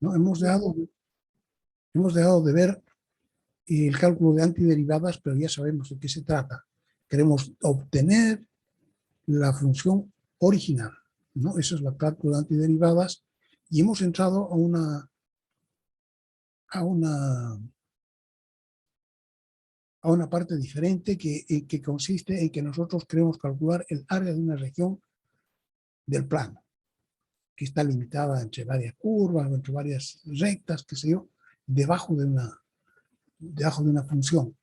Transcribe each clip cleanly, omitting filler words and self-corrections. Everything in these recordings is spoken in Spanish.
¿no? Hemos dejado de ver el cálculo de antiderivadas, pero ya sabemos de qué se trata. Queremos obtener la función original, ¿no? Eso es el cálculo de antiderivadas, y hemos entrado a una parte diferente que consiste en que nosotros queremos calcular el área de una región del plano, que está limitada entre varias curvas, entre varias rectas, qué sé yo, debajo de una función,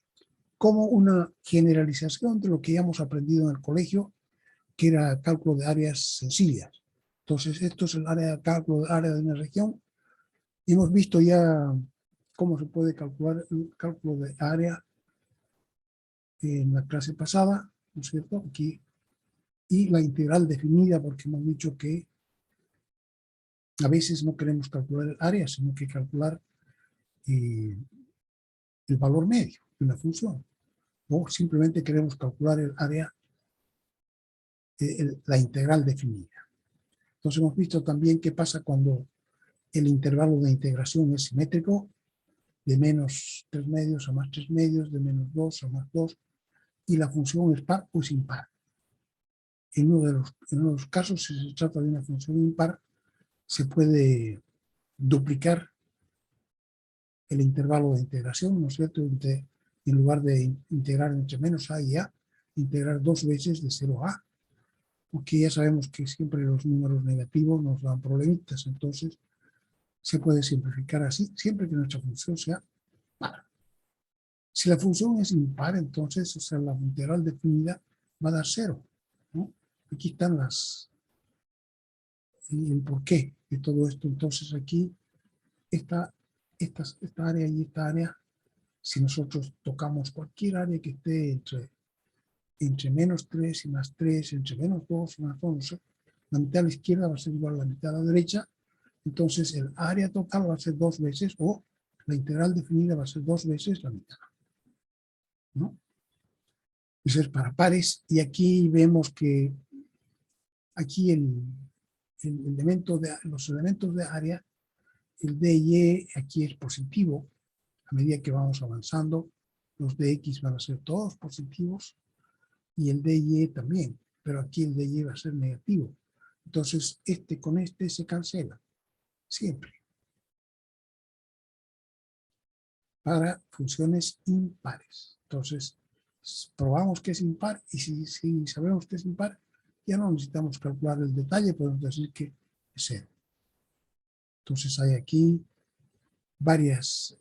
como una generalización de lo que ya hemos aprendido en el colegio, que era cálculo de áreas sencillas. Entonces, esto es el área de cálculo de área de una región. Hemos visto ya cómo se puede calcular el cálculo de área en la clase pasada, ¿no es cierto? Aquí, y la integral definida, porque hemos dicho que a veces no queremos calcular el área, sino que calcular el valor medio de una función. O simplemente queremos calcular el área, la integral definida. Entonces hemos visto también qué pasa cuando el intervalo de integración es simétrico, de menos 3 medios a más 3 medios, de menos 2 a más 2, y la función es par o es impar. En uno de los casos, si se trata de una función impar, se puede duplicar el intervalo de integración, ¿no es cierto? En lugar de integrar entre menos a y a, integrar 2 veces de 0 a, porque ya sabemos que siempre los números negativos nos dan problemitas, entonces se puede simplificar así, siempre que nuestra función sea par. Si la función es impar, entonces, o sea, la integral definida va a dar 0, ¿no? Aquí están el porqué de todo esto. Entonces aquí, esta área y esta área, si nosotros tocamos cualquier área que esté entre menos 3 y más 3, entre menos 2 y más 11, la mitad a la izquierda va a ser igual a la mitad a la derecha, entonces el área total va a ser 2 veces, o la integral definida va a ser 2 veces la mitad, ¿no? Eso es para pares, y aquí vemos que aquí los elementos de área, el d y e aquí es positivo. A medida que vamos avanzando, los dx van a ser todos positivos, y el d y e también, pero aquí el d y e va a ser negativo. Entonces, con este se cancela, siempre, para funciones impares. Entonces, probamos que es impar, y si sabemos que es impar, ya no necesitamos calcular el detalle, podemos decir que es 0. Entonces hay aquí varios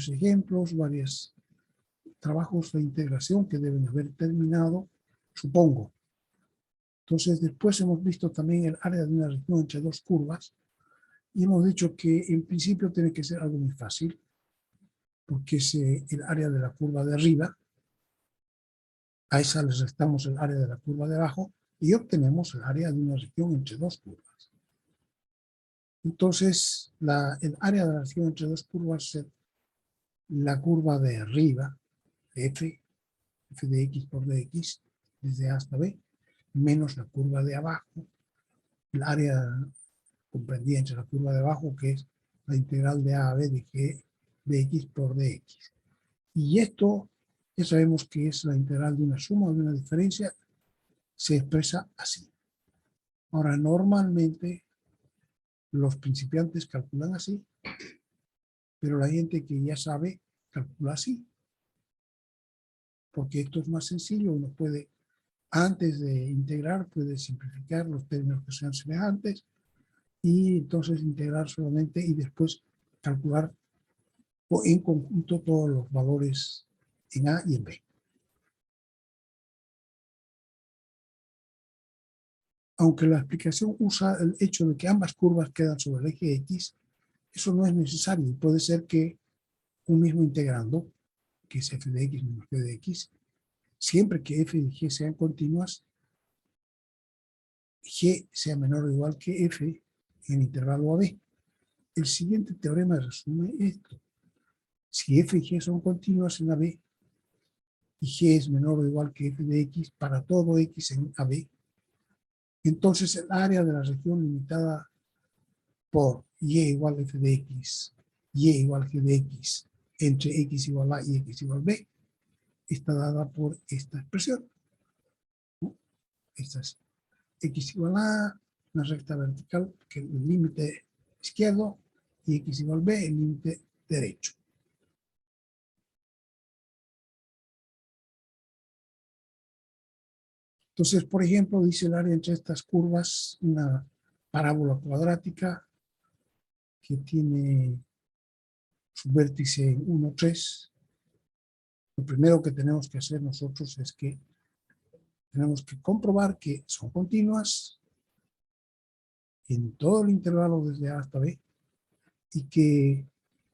ejemplos, varios trabajos de integración que deben haber terminado, supongo. Entonces después hemos visto también el área de una región entre 2 curvas, y hemos dicho que en principio tiene que ser algo muy fácil, porque es el área de la curva de arriba, a esa le restamos el área de la curva de abajo, y obtenemos el área de una región entre 2 curvas. Entonces, el área de la región entre 2 curvas es la curva de arriba, f de x por dx, desde A hasta B, menos la curva de abajo, el área comprendida entre la curva de abajo, que es la integral de A a B de g de x por dx. Y esto ya sabemos que es la integral de una suma o de una diferencia, se expresa así. Ahora, normalmente los principiantes calculan así, pero la gente que ya sabe calcula así, porque esto es más sencillo. Uno puede, antes de integrar, puede simplificar los términos que sean semejantes, y entonces integrar solamente, y después calcular en conjunto todos los valores en A y en B. Aunque la explicación usa el hecho de que ambas curvas quedan sobre el eje X, eso no es necesario. Puede ser que un mismo integrando, que es f de x menos g de x, siempre que f y g sean continuas, g sea menor o igual que f en el intervalo AB. El siguiente teorema resume esto. Si f y g son continuas en AB, y g es menor o igual que f de x para todo x en AB, entonces el área de la región limitada por y igual f de x, y igual g de x, entre x igual a y x igual b, está dada por esta expresión, ¿no? Esta es x igual a, una recta vertical, que es el límite izquierdo, y x igual b, el límite derecho. Entonces, por ejemplo, dice el área entre estas curvas, una parábola cuadrática que tiene su vértice en 1, 3. Lo primero que tenemos que hacer nosotros es que tenemos que comprobar que son continuas en todo el intervalo desde A hasta B y que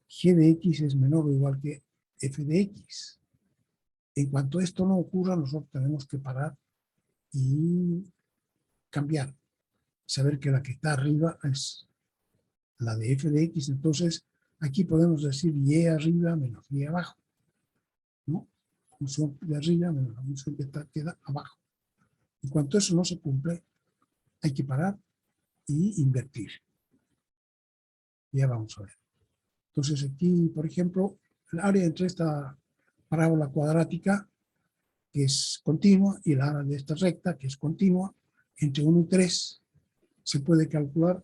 g de x es menor o igual que f de x. En cuanto esto no ocurra, nosotros tenemos que parar y cambiar. Saber que la que está arriba es la de f de x. Entonces, aquí podemos decir y arriba menos y abajo, ¿no? Función de arriba menos la función que queda abajo. En cuanto eso no se cumple, hay que parar y invertir. Ya vamos a ver. Entonces aquí, por ejemplo, el área entre esta parábola cuadrática, que es continua, y el área de esta recta, que es continua, entre 1 y 3, se puede calcular.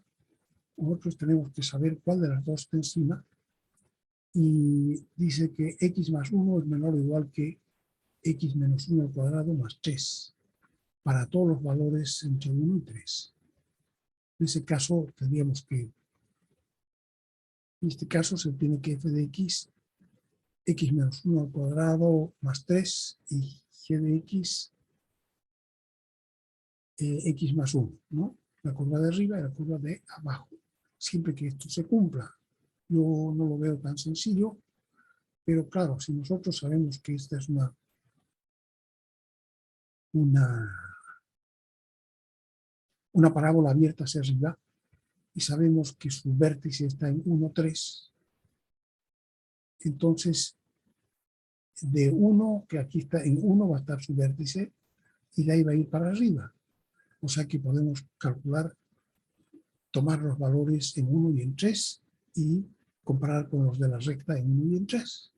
Nosotros tenemos que saber cuál de las dos está encima. Y dice que x más 1 es menor o igual que x menos 1 al cuadrado más 3, para todos los valores entre 1 y 3. En ese caso, tendríamos que, en este caso se tiene que f de x menos 1 al cuadrado más 3 y g de x, x más 1, ¿no? La curva de arriba y la curva de abajo. Siempre que esto se cumpla. Yo no lo veo tan sencillo, pero claro, si nosotros sabemos que esta es una parábola abierta hacia arriba y sabemos que su vértice está en 1, 3, entonces de 1, que aquí está en 1, va a estar su vértice y de ahí va a ir para arriba. O sea que podemos calcular, tomar los valores en 1 y en 3 y comparar con los de la recta en 1 y en 3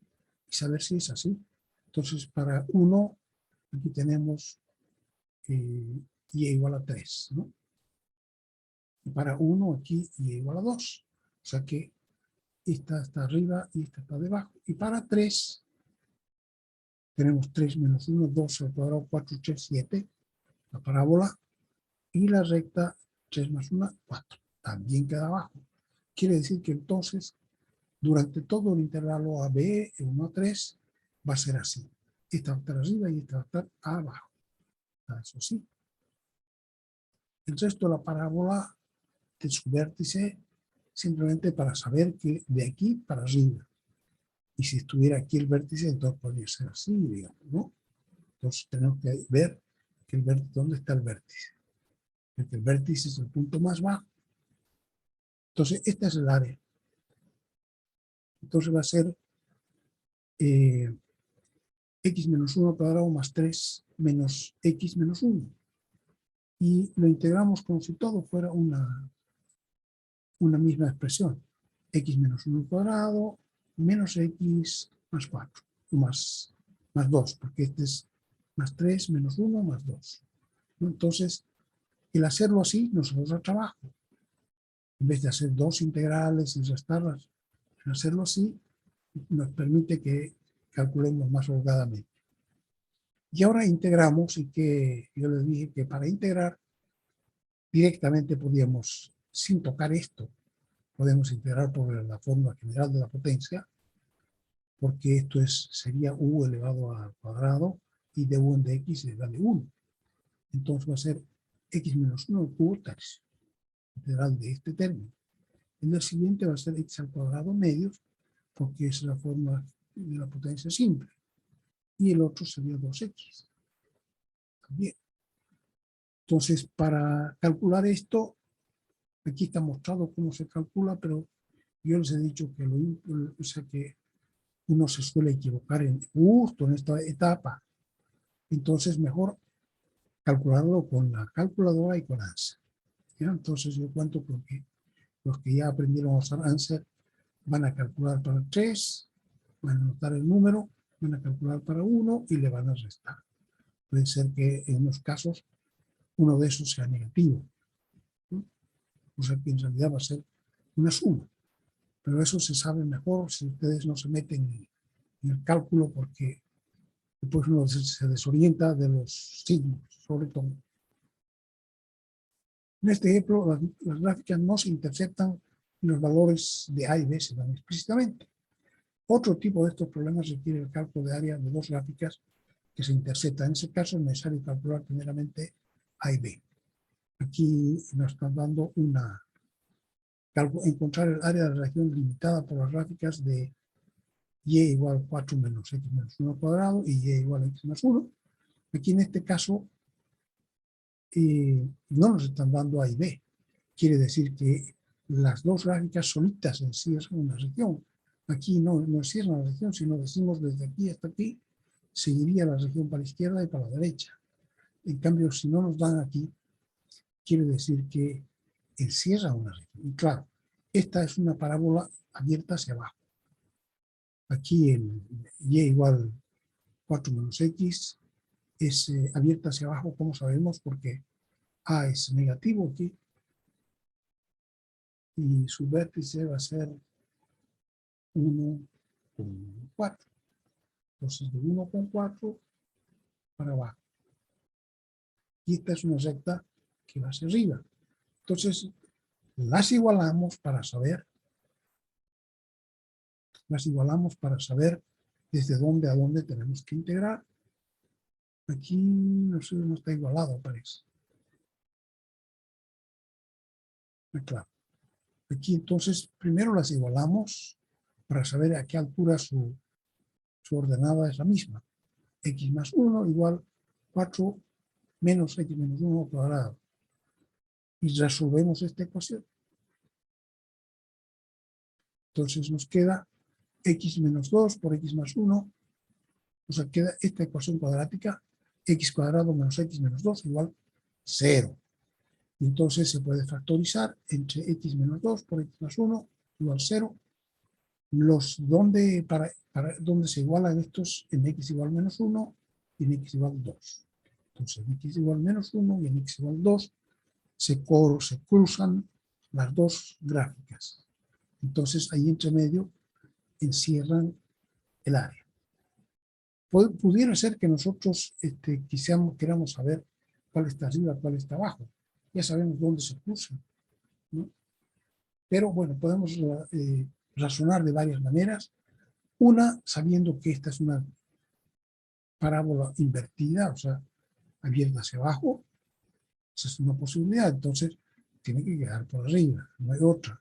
y saber si es así. Entonces para 1, aquí tenemos y igual a 3, ¿no? Y para 1 aquí y igual a 2. O sea que esta está arriba y esta está debajo. Y para 3 tenemos 3 menos 1, 2 al cuadrado, 4, 3, 7, la parábola, y la recta 3 más 1, 4. También queda abajo. Quiere decir que entonces, durante todo el intervalo AB, 1 a 3, va a ser así. Esta va a estar arriba y esta va a estar abajo. Eso sí. El resto de la parábola de su vértice, simplemente para saber que de aquí para arriba. Y si estuviera aquí el vértice, entonces podría ser así, digamos, ¿no? Entonces tenemos que ver que el vértice, ¿dónde está el vértice? Porque el vértice es el punto más bajo. Entonces, esta es el área. Entonces va a ser x menos 1 al cuadrado más 3 menos x menos 1. Y lo integramos como si todo fuera una misma expresión. X menos 1 al cuadrado menos x más 4. Más 2, porque este es más 3 menos 1 más 2. Entonces, el hacerlo así nos ahorra trabajo. En vez de hacer dos integrales y restarlas, el hacerlo así nos permite que calculemos más holgadamente. Y ahora integramos, y que yo les dije que para integrar directamente podíamos, sin tocar esto, podemos integrar por la fórmula general de la potencia, porque esto sería u elevado al cuadrado y de u en de x es igual de 1. Entonces va a ser x menos 1 al cubo 3, integral de este término. En el siguiente va a ser x al cuadrado medios, porque es la fórmula de la potencia simple. Y el otro sería 2x. También. Entonces, para calcular esto, aquí está mostrado cómo se calcula, pero yo les he dicho que, que uno se suele equivocar justo en esta etapa. Entonces, mejor calcularlo con la calculadora y con ANSA. ¿Ya? Entonces, yo cuento con que Los que ya aprendieron a usar answer van a calcular para 3, van a anotar el número, van a calcular para 1 y le van a restar. Puede ser que en unos casos uno de esos sea negativo, ¿no? O sea que en realidad va a ser una suma. Pero eso se sabe mejor si ustedes no se meten en el cálculo, porque después uno se desorienta de los signos, sobre todo. En este ejemplo, las gráficas no se interceptan y los valores de A y B se dan explícitamente. Otro tipo de estos problemas requiere el cálculo de área de dos gráficas que se interceptan. En ese caso es necesario calcular primeramente A y B. Aquí nos están dando encontrar el área de la región limitada por las gráficas de y igual 4 menos x menos 1 al cuadrado y y igual a x más 1. Aquí en este caso no nos están dando A y B. Quiere decir que las dos gráficas solitas encierran una región. Aquí no encierran la región, sino decimos desde aquí hasta aquí, seguiría la región para la izquierda y para la derecha. En cambio, si no nos dan aquí, quiere decir que encierra una región. Y claro, esta es una parábola abierta hacia abajo. Aquí en y igual 4 menos x es abierta hacia abajo, como sabemos, porque A es negativo aquí y su vértice va a ser 1,4. Entonces, de 1,4 para abajo. Y esta es una recta que va hacia arriba. Entonces, las igualamos para saber desde dónde a dónde tenemos que integrar. Aquí no sé, no está igualado, parece. Claro. Aquí entonces primero las igualamos para saber a qué altura su ordenada es la misma. X más 1 igual 4 menos x menos 1 al cuadrado. Y resolvemos esta ecuación. Entonces nos queda x menos 2 por x más 1. O sea, queda esta ecuación cuadrática, x cuadrado menos x menos 2 igual 0. Y entonces se puede factorizar entre x menos 2 por x más 1 igual 0. Donde se igualan estos en x igual menos 1 y en x igual 2. Entonces en x igual menos 1 y en x igual 2 se cruzan las dos gráficas. Entonces ahí entre medio encierran el área. Pudiera ser que nosotros queramos saber cuál está arriba, cuál está abajo. Ya sabemos dónde se cruzan, ¿no? Pero bueno, podemos razonar de varias maneras. Una, sabiendo que esta es una parábola invertida, o sea, abierta hacia abajo, esa es una posibilidad, entonces tiene que quedar por arriba, no hay otra.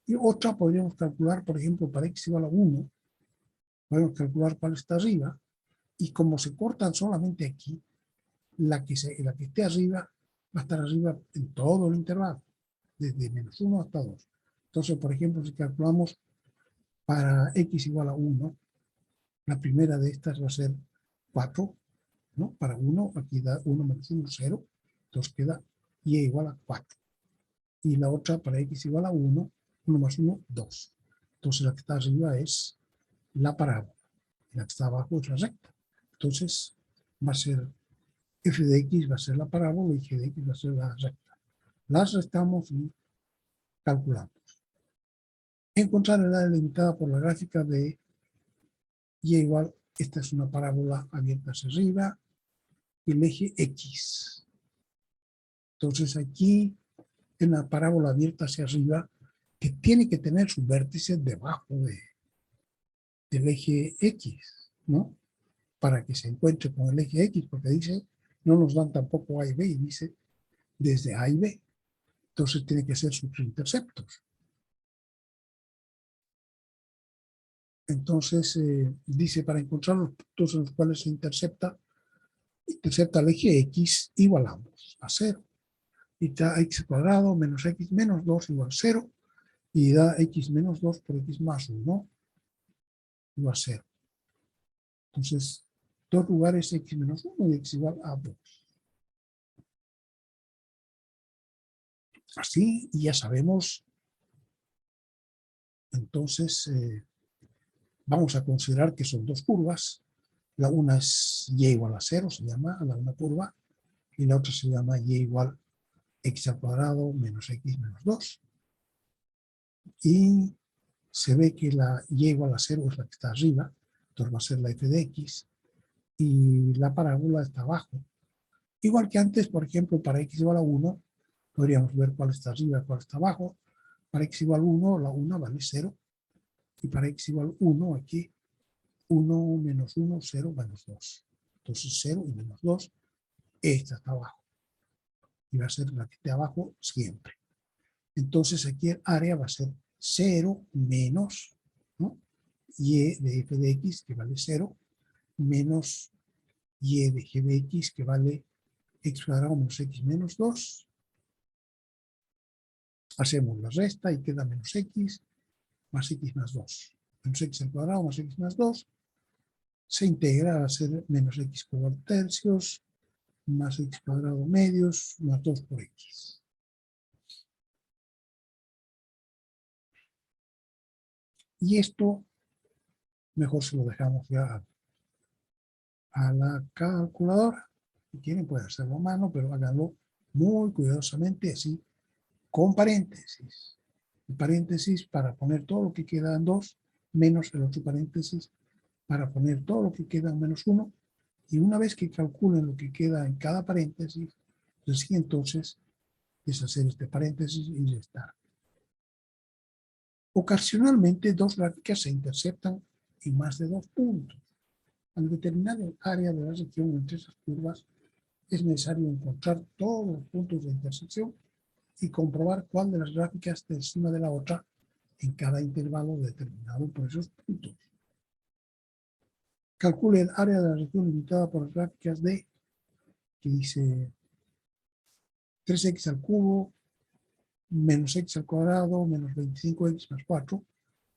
Y otra podríamos calcular, por ejemplo, para x igual a 1, podemos calcular cuál está arriba, y como se cortan solamente aquí, la que esté arriba va a estar arriba en todo el intervalo, desde menos 1 hasta 2. Entonces, por ejemplo, si calculamos para x igual a 1, la primera de estas va a ser 4, ¿no? Para 1, aquí da 1 menos 1, 0, entonces queda y igual a 4. Y la otra para x igual a 1, 1 más 1, 2. Entonces la que está arriba es la parábola, y la que está abajo es la recta. Entonces va a ser f de x va a ser la parábola y g de x va a ser la recta. Las restamos y calculamos. Encontrar el área limitada por la gráfica de y igual, esta es una parábola abierta hacia arriba, y el eje x. Entonces aquí, en la parábola abierta hacia arriba, que tiene que tener su vértice debajo del eje x, ¿no? Para que se encuentre con el eje x, porque dice, no nos dan tampoco a y b, y dice desde a y b. Entonces tiene que ser sus interceptos. Entonces dice, para encontrar los puntos en los cuales se intercepta el eje x, igualamos a 0. Y da x cuadrado menos x menos 2 igual 0. Y da x menos 2 por x más 1 igual 0. Entonces, dos lugares x menos 1 y x igual a 2. Así, y ya sabemos entonces vamos a considerar que son dos curvas. La una es y igual a 0, se llama una curva, y la otra se llama y igual x al cuadrado menos x menos 2. Y se ve que la y igual a 0 es la que está arriba, entonces va a ser la f de x, y la parábola está abajo. Igual que antes, por ejemplo, para x igual a 1, podríamos ver cuál está arriba y cuál está abajo. Para x igual a 1, la 1 vale 0. Y para x igual a 1, aquí, 1 menos 1, 0 menos 2. Entonces 0 y menos 2, esta está abajo. Y va a ser la que esté abajo siempre. Entonces aquí el área va a ser 0 menos, ¿no?, y de f de x, que vale 0, menos y de g de x, que vale x cuadrado menos x menos 2. Hacemos la resta y queda menos x más x más 2. Menos x al cuadrado más x más 2 se integra a ser menos x cuadrado tercios más x cuadrado medios más 2 por x. Y esto mejor se lo dejamos ya a la calculadora. Si quieren pueden hacerlo a mano, pero háganlo muy cuidadosamente, así, con paréntesis. El paréntesis para poner todo lo que queda en 2, menos el otro paréntesis para poner todo lo que queda en menos 1. Y una vez que calculen lo que queda en cada paréntesis, lo siguiente entonces es hacer este paréntesis y restar. Ocasionalmente, dos gráficas se interceptan en más de 2 puntos. Al determinar el área de la sección entre esas curvas, es necesario encontrar todos los puntos de intersección y comprobar cuál de las gráficas está encima de la otra en cada intervalo determinado por esos puntos. Calcule el área de la región limitada por las gráficas de, que dice 3x al cubo, menos x al cuadrado, menos 25x más 4,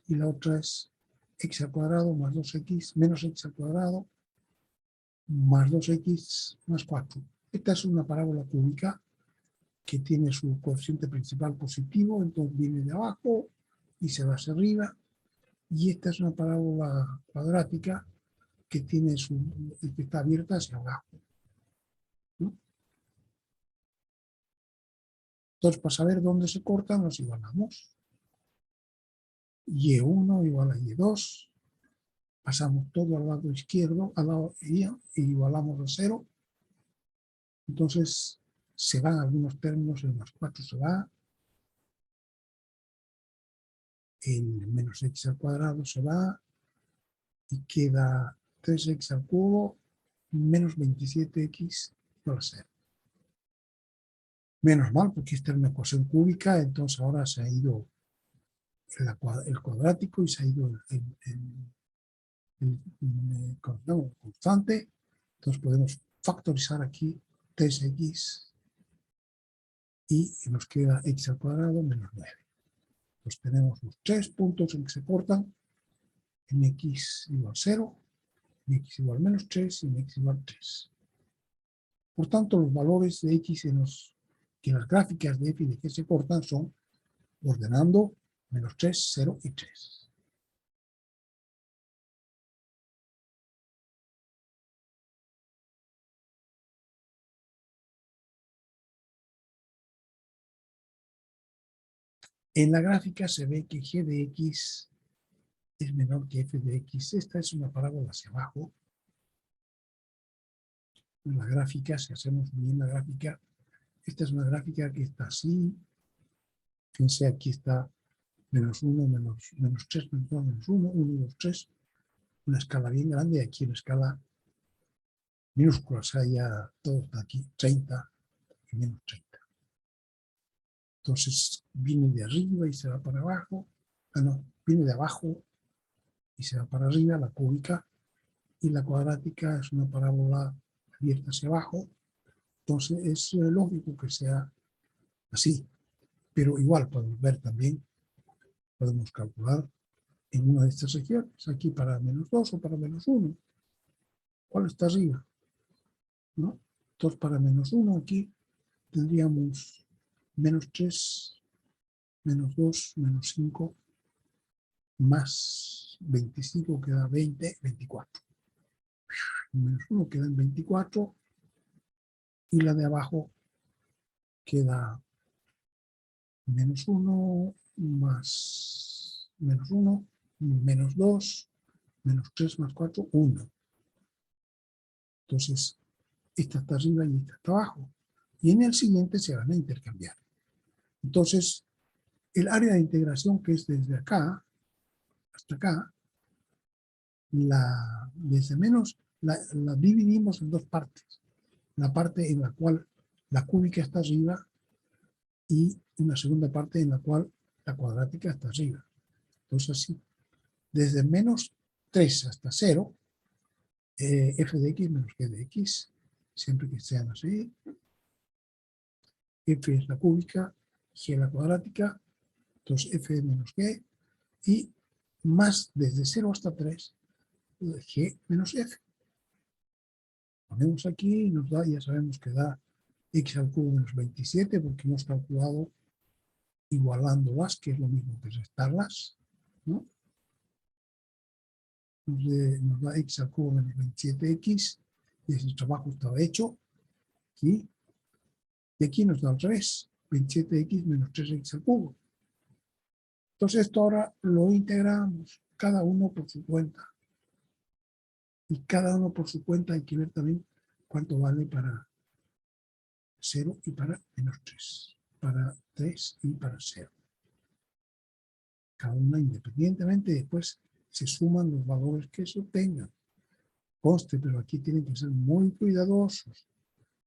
y la otra es x al cuadrado más 2x, menos x al cuadrado, más 2x más 4. Esta es una parábola cúbica que tiene su coeficiente principal positivo, entonces viene de abajo y se va hacia arriba. Y esta es una parábola cuadrática que tiene que está abierta hacia abajo, ¿no? Entonces, para saber dónde se cortan, los igualamos. Y1 igual a Y2. Pasamos todo al lado izquierdo, al lado y igualamos a 0. Entonces, se van algunos términos, el más 4 se va, el menos x al cuadrado se va, y queda 3x al cubo menos 27x igual a 0. Menos mal, porque esta es una ecuación cúbica, entonces ahora se ha ido el cuadrático y se ha ido el constante. Entonces podemos factorizar aquí 3x y nos queda x al cuadrado menos 9. Pues tenemos los 3 puntos en que se cortan en x igual 0, en x igual menos 3 y en x igual 3. Por tanto, los valores de x que las gráficas de f y de g se cortan son ordenando menos 3, 0 y 3. En la gráfica se ve que g de x es menor que f de x. Esta es una parábola hacia abajo. En la gráfica, si hacemos bien la gráfica, esta es una gráfica que está así. Fíjense, aquí está menos 1, menos 3, menos 2, menos 1, 1, 2, 3. Una escala bien grande, y aquí una escala minúscula, o sea, ya todo está aquí, 30 y menos 30. Entonces viene de arriba y se va para abajo. No, viene de abajo y se va para arriba, la cúbica, y la cuadrática es una parábola abierta hacia abajo. Entonces es lógico que sea así, pero igual podemos ver también, podemos calcular en una de estas regiones, aquí para menos 2 o para menos 1. ¿Cuál está arriba? ¿No? Entonces para menos 1 aquí tendríamos menos 3, menos 2, menos 5 más 25 queda 20, 24. Menos 1 queda en 24 y la de abajo queda menos 1 más menos 1, menos 2, menos 3 más 4, 1. Entonces, esta está arriba y esta está abajo. Y en el siguiente se van a intercambiar. Entonces, el área de integración que es desde acá hasta acá, desde menos la dividimos en dos partes. La parte en la cual la cúbica está arriba y una segunda parte en la cual la cuadrática está arriba. Entonces así, desde menos 3 hasta 0, f de x menos g de x, siempre que sean así. F es la cúbica, g la cuadrática, entonces f menos g, y más desde 0 hasta 3, g menos f. Ponemos aquí y nos da, ya sabemos que da x al cubo menos 27 porque hemos calculado igualándolas, que es lo mismo que restarlas, ¿no? Nos da x al cubo menos 27x, y ese trabajo estaba hecho aquí, y aquí nos da al revés, 27x menos 3x al cubo. Entonces esto ahora lo integramos, cada uno por su cuenta. Y cada uno por su cuenta hay que ver también cuánto vale para 0 y para menos 3, para 3 y para 0. Cada una independientemente, después se suman los valores que se obtengan. Conste, pero aquí tienen que ser muy cuidadosos.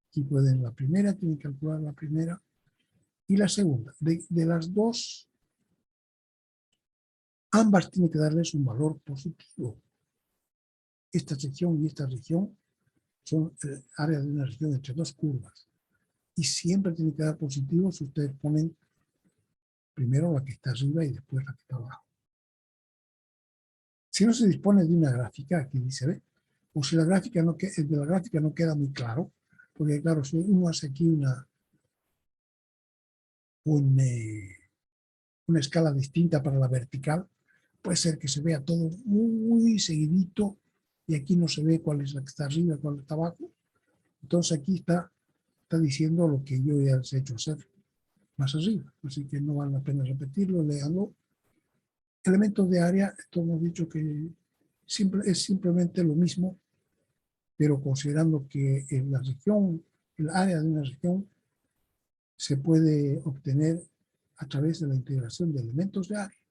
Aquí pueden la primera, tienen que calcular la primera y la segunda. De las dos, ambas tienen que darles un valor positivo. Esta sección y esta región son áreas de una región entre dos curvas. Y siempre tiene que dar positivo si ustedes ponen primero la que está arriba y después la que está abajo. Si no se dispone de una gráfica, aquí dice, ¿ve? O si la gráfica de la gráfica no queda muy claro, porque claro, si uno hace aquí una escala distinta para la vertical, puede ser que se vea todo muy seguidito y aquí no se ve cuál es la que está arriba y cuál está abajo. Entonces aquí está diciendo lo que yo ya les he hecho hacer más arriba, así que no vale la pena repetirlo, léanlo. Elementos de área, esto hemos dicho que es simplemente lo mismo, pero considerando que en la región, el área de una región se puede obtener a través de la integración de elementos de área,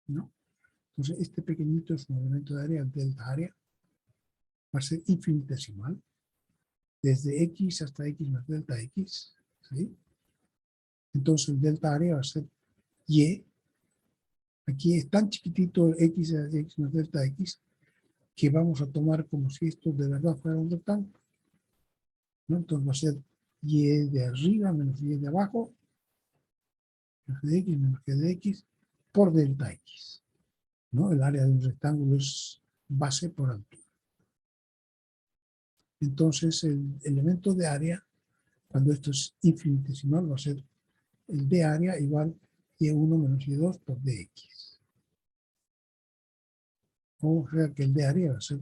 ¿no? Entonces, este pequeñito es un elemento de área, el delta área, va a ser infinitesimal, desde x hasta x más delta x, ¿sí? Entonces, el delta área va a ser y. Aquí es tan chiquitito el x más delta x que vamos a tomar como si esto de verdad fuera un rectángulo, ¿no? Entonces va a ser y de arriba menos y de abajo, f de x menos g de x por delta x, ¿no? El área de un rectángulo es base por altura. Entonces el elemento de área, cuando esto es infinitesimal, va a ser el de área igual y1 menos y2 por dx. O sea que el de área va a ser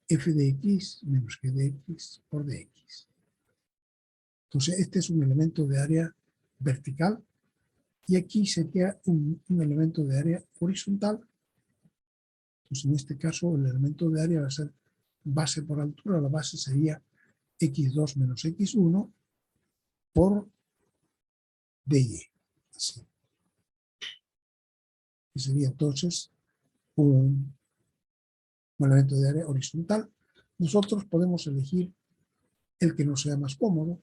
f de x menos g de x por dx. Entonces este es un elemento de área vertical y aquí sería un elemento de área horizontal. Entonces en este caso el elemento de área va a ser base por altura, la base sería x2 menos x1 por dy. Así. Que sería entonces un elemento de área horizontal. Nosotros podemos elegir el que nos sea más cómodo.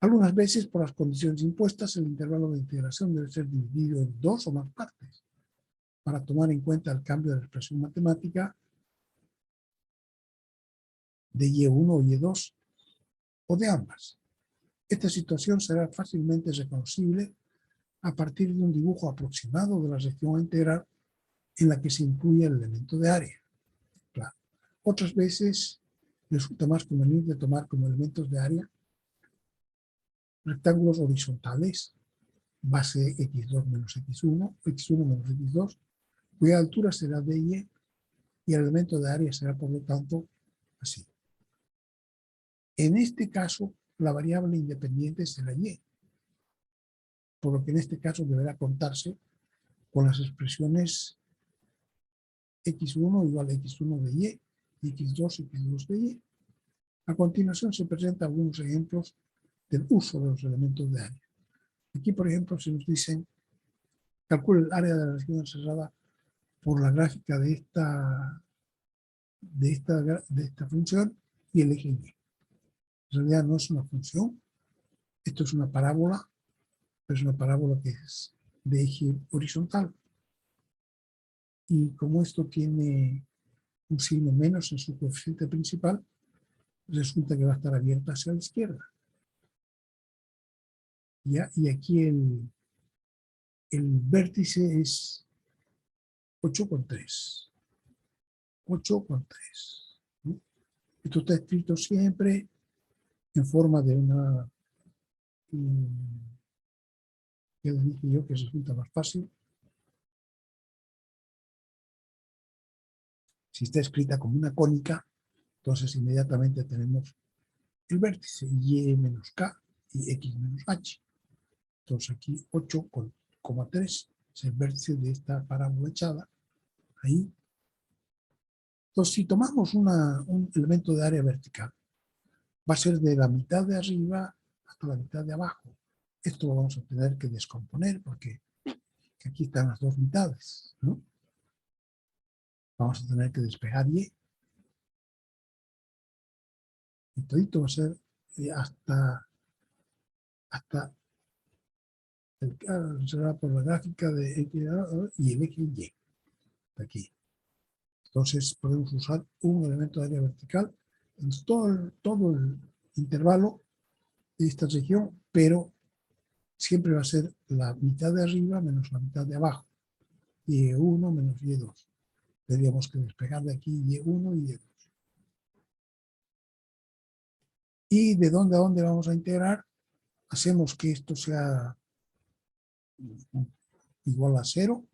Algunas veces, por las condiciones impuestas, el intervalo de integración debe ser dividido en dos o más partes para tomar en cuenta el cambio de la expresión matemática de y1 o y2 o de ambas. Esta situación será fácilmente reconocible a partir de un dibujo aproximado de la región a integrar en la que se incluye el elemento de área. Claro. Otras veces resulta más conveniente tomar como elementos de área rectángulos horizontales, base x2 menos x1, x1 menos x2, cuya altura será dy y el elemento de área será, por lo tanto, así. En este caso, la variable independiente será y, por lo que en este caso deberá contarse con las expresiones x1 igual a x1 de y y x2 de y. A continuación se presentan algunos ejemplos del uso de los elementos de área. Aquí, por ejemplo, se nos dicen, calcula el área de la región cerrada por la gráfica de esta función y el eje y. En realidad no es una función, esto es una parábola, pero es una parábola que es de eje horizontal. Y como esto tiene un signo menos en su coeficiente principal, resulta que va a estar abierta hacia la izquierda. ¿Ya? Y aquí el vértice es 8,3. 8,3. ¿No? Esto está escrito siempre en forma de una... que les dije yo que resulta más fácil. Si está escrita como una cónica, entonces inmediatamente tenemos el vértice y menos k y x menos h. Entonces aquí 8,3 es el vértice de esta parábola echada. Ahí. Entonces si tomamos un elemento de área vertical, va a ser de la mitad de arriba hasta la mitad de abajo. Esto lo vamos a tener que descomponer porque aquí están las dos mitades, ¿no? Vamos a tener que despejar y todito va a ser hasta será por la gráfica de X y el eje Y, de aquí. Entonces podemos usar un elemento de área vertical en todo el intervalo de esta región, pero siempre va a ser la mitad de arriba menos la mitad de abajo. Y1 menos Y2. Tendríamos que despegar de aquí Y1 y Y2. ¿Y de dónde a dónde vamos a integrar? Hacemos que esto sea igual a 0,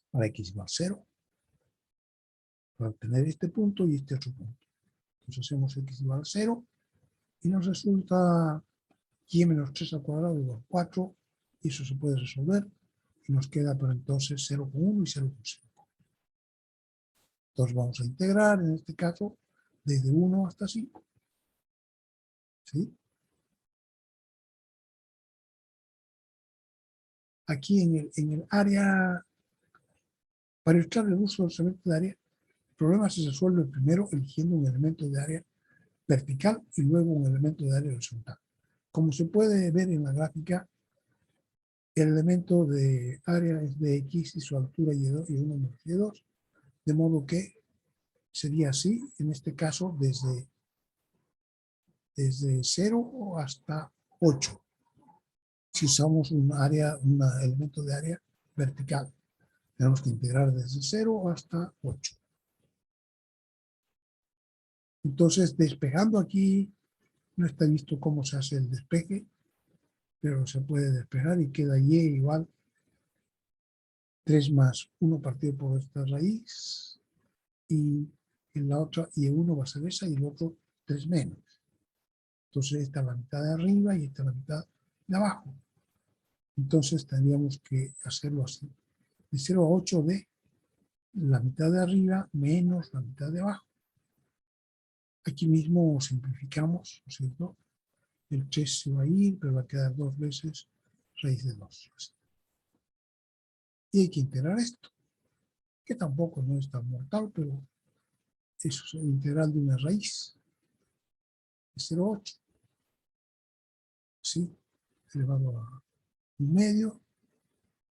para x igual a 0, para obtener este punto y este otro punto. Entonces hacemos x igual a 0 y nos resulta y menos 3 al cuadrado igual a 4, y eso se puede resolver, y nos queda por entonces 0,1 y 0,5. Entonces vamos a integrar, en este caso, desde 1 hasta 5. ¿Sí? Aquí en el área, para ilustrar el uso de los elementos de área, el problema se resuelve primero eligiendo un elemento de área vertical y luego un elemento de área horizontal. Como se puede ver en la gráfica, el elemento de área es de x y su altura y1 menos y2, de modo que sería así, en este caso, desde 0 hasta 8. Si usamos un elemento de área vertical, tenemos que integrar desde 0 hasta 8. Entonces, despejando aquí, no está visto cómo se hace el despeje, pero se puede despejar y queda y igual 3 más 1 partido por esta raíz, y en la otra y1 va a ser esa y el otro 3 menos. Entonces esta es la mitad de arriba y esta es la mitad de abajo. Entonces tendríamos que hacerlo así. De 0 a 8 de la mitad de arriba menos la mitad de abajo. Aquí mismo simplificamos, ¿no es cierto? El 3 se va a ir, pero va a quedar 2 veces raíz de 2. Así. Y hay que integrar esto, que tampoco no es tan mortal, pero eso es el integral de una raíz de 0 a 8. ¿Sí? Elevado a 1/2.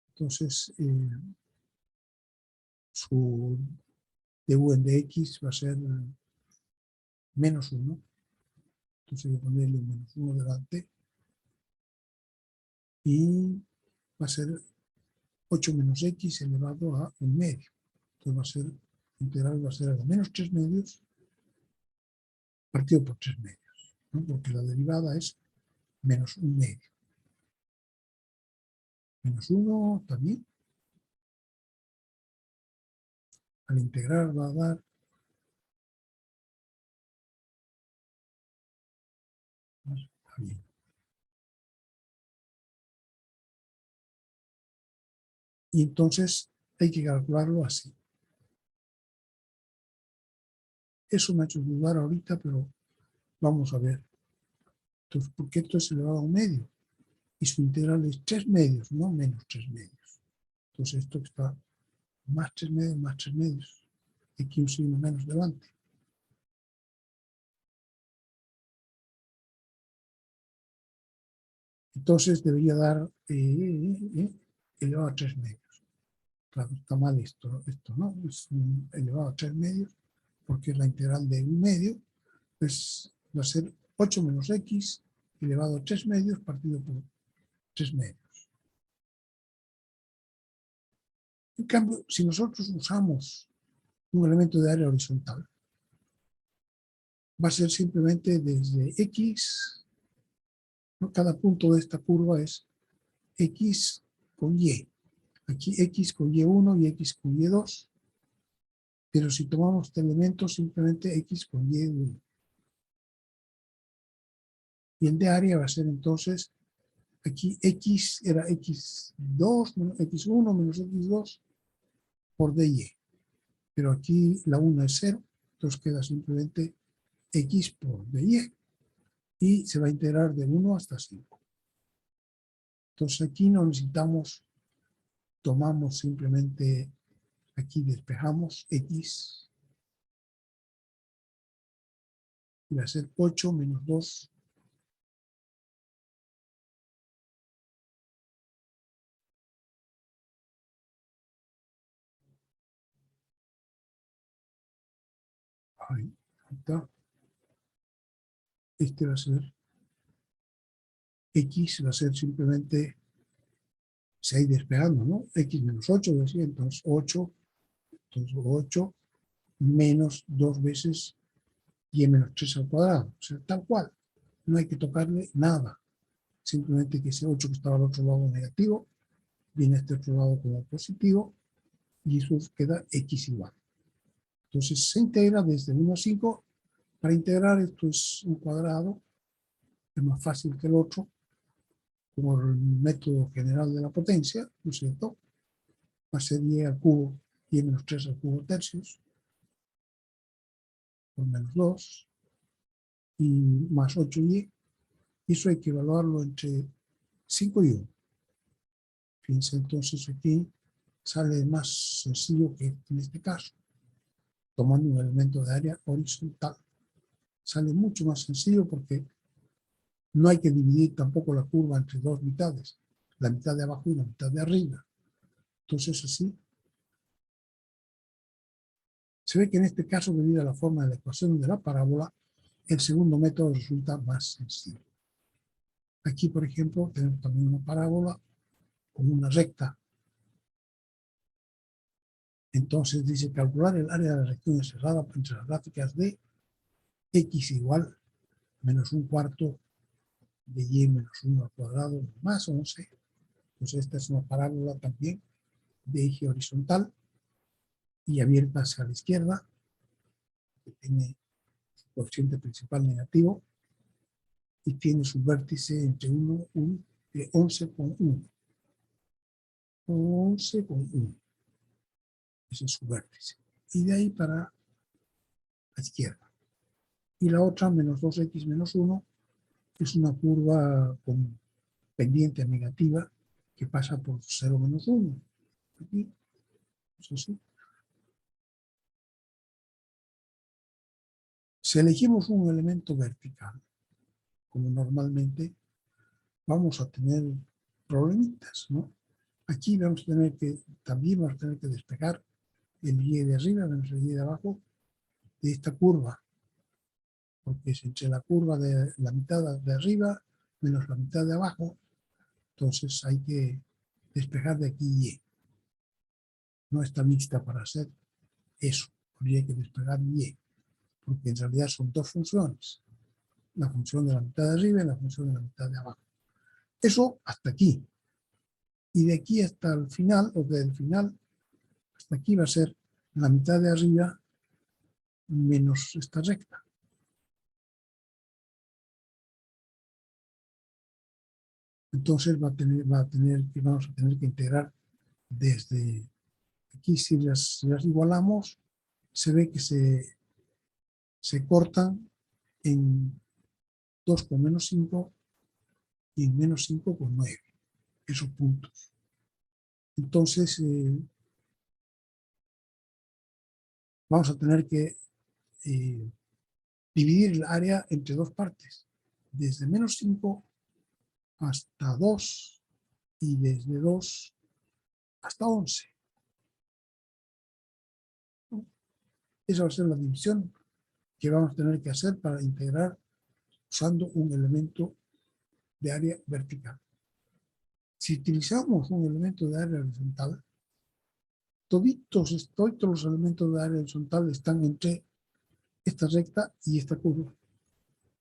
Entonces, su du en dx va a ser menos 1. Entonces voy a ponerle un menos 1 delante. Y va a ser 8 menos x elevado a 1/2. Entonces va a ser, integral va a ser a menos 3 medios partido por 3 medios. ¿no? Porque la derivada es menos 1/2. Menos 1 también. Al integrar va a dar está bien. Y entonces hay que calcularlo así. Eso me ha hecho dudar ahorita, pero vamos a ver. Entonces, ¿por qué esto es elevado a 1/2? Y su integral es 3/2, no menos 3/2. Entonces esto está más 3/2 más 3/2. Aquí un signo menos delante. Entonces debería dar elevado a 3/2. Claro, está mal esto no, es elevado a 3/2, porque es la integral de 1/2, pues va a ser 8 menos x elevado a 3/2 partido por 3/2. En cambio, si nosotros usamos un elemento de área horizontal, va a ser simplemente desde x, ¿no? Cada punto de esta curva es x con y. Aquí x con y1 y x con y2. Pero si tomamos este elemento, simplemente x con y1. Y el de área va a ser entonces, aquí x era x2, menos x1 menos x2 por dy. Pero aquí la 1 es 0, entonces queda simplemente x por dy. Y se va a integrar de 1 hasta 5. Entonces aquí no necesitamos, tomamos simplemente, aquí despejamos x, y va a ser 8 menos 2. Ahí está. Este va a ser x, va a ser simplemente 6 despejando, ¿no? X menos 8, decía, entonces 8 menos 2 veces y menos 3 al cuadrado. O sea, tal cual. No hay que tocarle nada. Simplemente que ese 8 que estaba al otro lado negativo, viene a este otro lado como positivo, y eso queda x igual. Entonces se integra desde 1 a 5. Para integrar esto es un cuadrado, es más fácil que el otro, como el método general de la potencia, ¿no es cierto? Va a ser y al cubo, y menos 3 al cubo tercios, por menos 2, y más 8y. Eso hay que evaluarlo entre 5 y 1. Fíjense, entonces aquí sale más sencillo que en este caso, tomando un elemento de área horizontal. Sale mucho más sencillo porque no hay que dividir tampoco la curva entre dos mitades, la mitad de abajo y la mitad de arriba. Entonces así, se ve que en este caso, debido a la forma de la ecuación de la parábola, el segundo método resulta más sencillo. Aquí, por ejemplo, tenemos también una parábola con una recta. Entonces dice calcular el área de la recta cerrada entre las gráficas de x igual menos 1/4 de y menos 1 al cuadrado más 11. Pues esta es una parábola también de eje horizontal y abierta hacia la izquierda, que tiene su coeficiente principal negativo y tiene su vértice entre 11,1. 11,1. Ese es su vértice. Y de ahí para la izquierda. Y la otra, menos 2x menos 1, es una curva con pendiente negativa que pasa por 0 menos 1. Aquí, eso sí. Si elegimos un elemento vertical, como normalmente, vamos a tener problemitas, ¿no? Aquí vamos a tener que, también vamos a tener que despegar el y de arriba menos el y de abajo de esta curva, porque es entre la curva de la mitad de arriba menos la mitad de abajo, entonces hay que despejar de aquí y. No está mixta para hacer eso, habría que despegar y, porque en realidad son dos funciones. la función de la mitad de arriba y la función de la mitad de abajo. Eso hasta aquí. Y de aquí hasta el final, o del final hasta aquí va a ser la mitad de arriba menos esta recta. Entonces vamos a tener que integrar desde aquí. Si las igualamos, se ve que se cortan en 2 con menos 5 y en menos 5 con 9, esos puntos. Entonces, vamos a tener que dividir el área entre dos partes, desde menos 5 hasta 2 y desde 2 hasta 11. Esa va a ser la división que vamos a tener que hacer para integrar usando un elemento de área vertical. Si utilizamos un elemento de área horizontal, todos los elementos de área horizontal están entre esta recta y esta curva.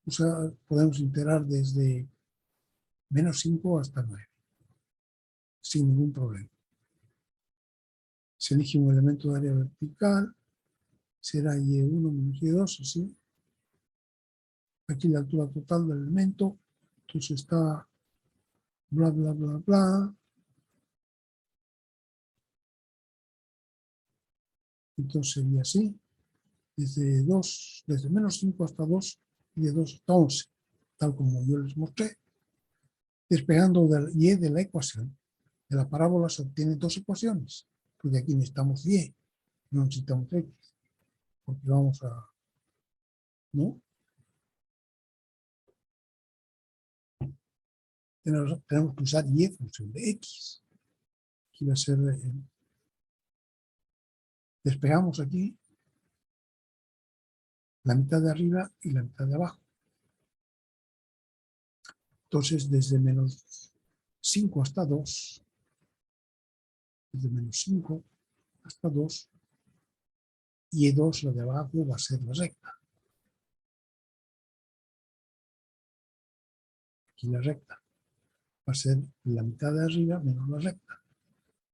O sea, podemos integrar desde menos 5 hasta 9, sin ningún problema. Se elige un elemento de área vertical, será Y1 menos Y2, así. Aquí la altura total del elemento, entonces está bla, bla, bla, bla. Entonces sería así, desde menos 5 hasta 2 y de 2 hasta 11, tal como yo les mostré. Despejando del Y de la ecuación de la parábola se obtienen dos ecuaciones, porque aquí necesitamos Y, no necesitamos X, porque vamos a, ¿no? Tenemos que usar Y función de X. Aquí va a ser, despejamos aquí la mitad de arriba y la mitad de abajo. Entonces, desde menos 5 hasta 2, desde menos 5 hasta 2, Y2, la de abajo, va a ser la recta. Aquí la recta va a ser la mitad de arriba menos la recta,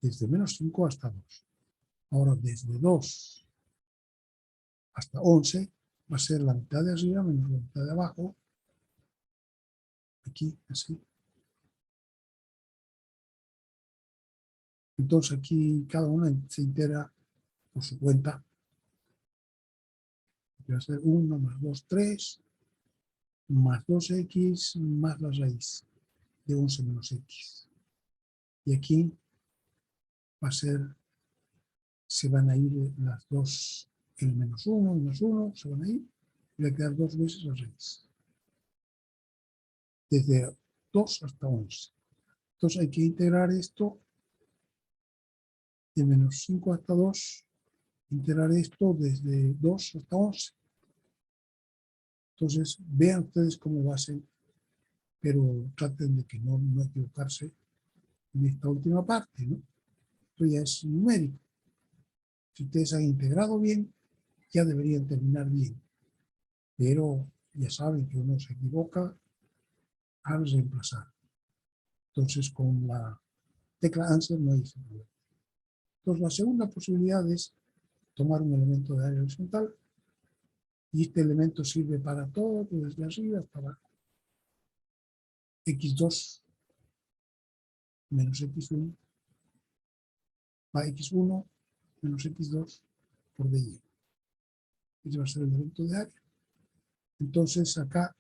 desde menos 5 hasta 2. Ahora, desde 2 hasta 11, va a ser la mitad de arriba menos la mitad de abajo, aquí, así. Entonces aquí cada una se integra por su cuenta. Va a ser 1 más 2, 3, más 2x más la raíz de 11 menos x. Y aquí va a ser, se van a ir las dos, el menos 1 y más 1, se van a ir, y va a quedar dos veces la raíz. Desde 2 hasta 11. Entonces hay que integrar esto de menos 5 hasta 2, integrar esto desde 2 hasta 11. Entonces vean ustedes cómo va a ser, pero traten de que no equivocarse en esta última parte, ¿no? Esto ya es numérico. Si ustedes han integrado bien, ya deberían terminar bien. Pero ya saben que uno se equivoca al reemplazar. Entonces con la tecla answer no hay problema. Entonces la segunda posibilidad es tomar un elemento de área horizontal y este elemento sirve para todo, desde arriba hasta abajo. X2 menos X1 va X1 menos X2 por DY. Ese va a ser el elemento de área. Entonces acá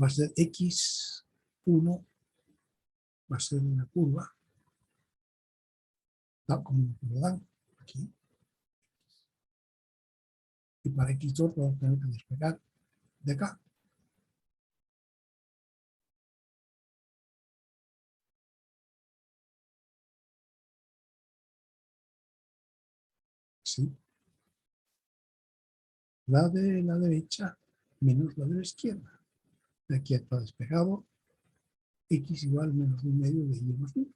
va a ser X1, va a ser una curva, como lo dan aquí. Y para X2 vamos a tener que despegar de acá. ¿Sí? La de la derecha menos la de la izquierda. De aquí está despejado. X igual menos 1 medio de Y más 1.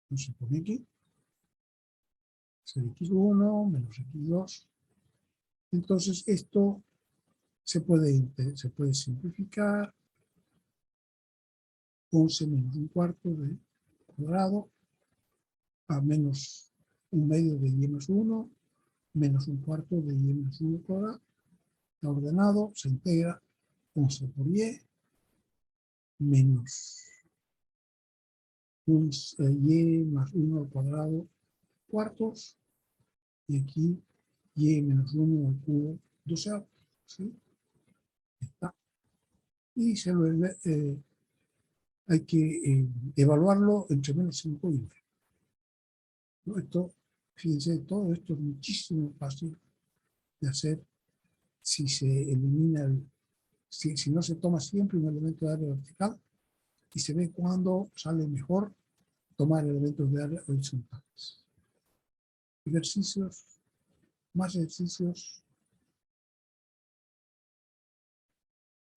Entonces se pone aquí. ser x1 menos x2. Entonces esto se puede simplificar. 11 menos un cuarto de cuadrado a menos un medio de y más 1 menos un cuarto de y más 1 cuadrado. Está ordenado, se integra 11 por y menos y más 1 al cuadrado cuartos, y aquí y menos 1 al cubo doceavo. ¿Sí? Está. Y hay que evaluarlo entre menos 5 y 9. ¿No? Esto, fíjense, todo esto es muchísimo fácil de hacer si se elimina si no se toma siempre un elemento de área vertical, y se ve cuando sale mejor tomar elementos de área horizontales. Ejercicios, más ejercicios.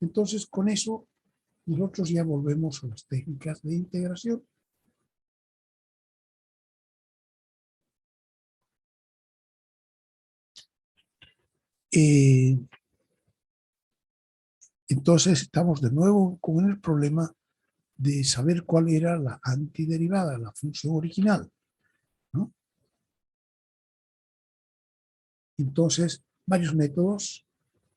Entonces, con eso, nosotros ya volvemos a las técnicas de integración. Entonces, estamos de nuevo con el problema de saber cuál era la antiderivada, la función original, ¿no? Entonces, varios métodos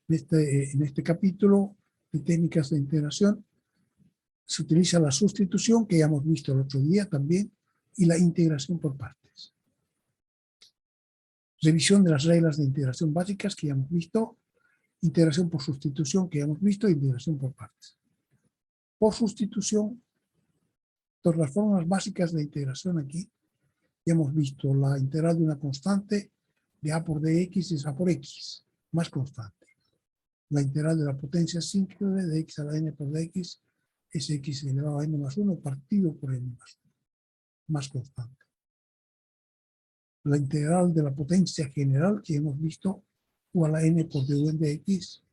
en este capítulo de técnicas de integración. Se utiliza la sustitución, que ya hemos visto el otro día también, y la integración por partes. Revisión de las reglas de integración básicas que ya hemos visto, integración por sustitución que ya hemos visto, e integración por partes. Por sustitución, todas las fórmulas básicas de integración aquí, ya hemos visto la integral de una constante de a por dx es a por x, más constante. La integral de la potencia simple de x a la n por dx es x elevado a n más 1 partido por n más 1, más constante. La integral de la potencia general que hemos visto igual a n por du de x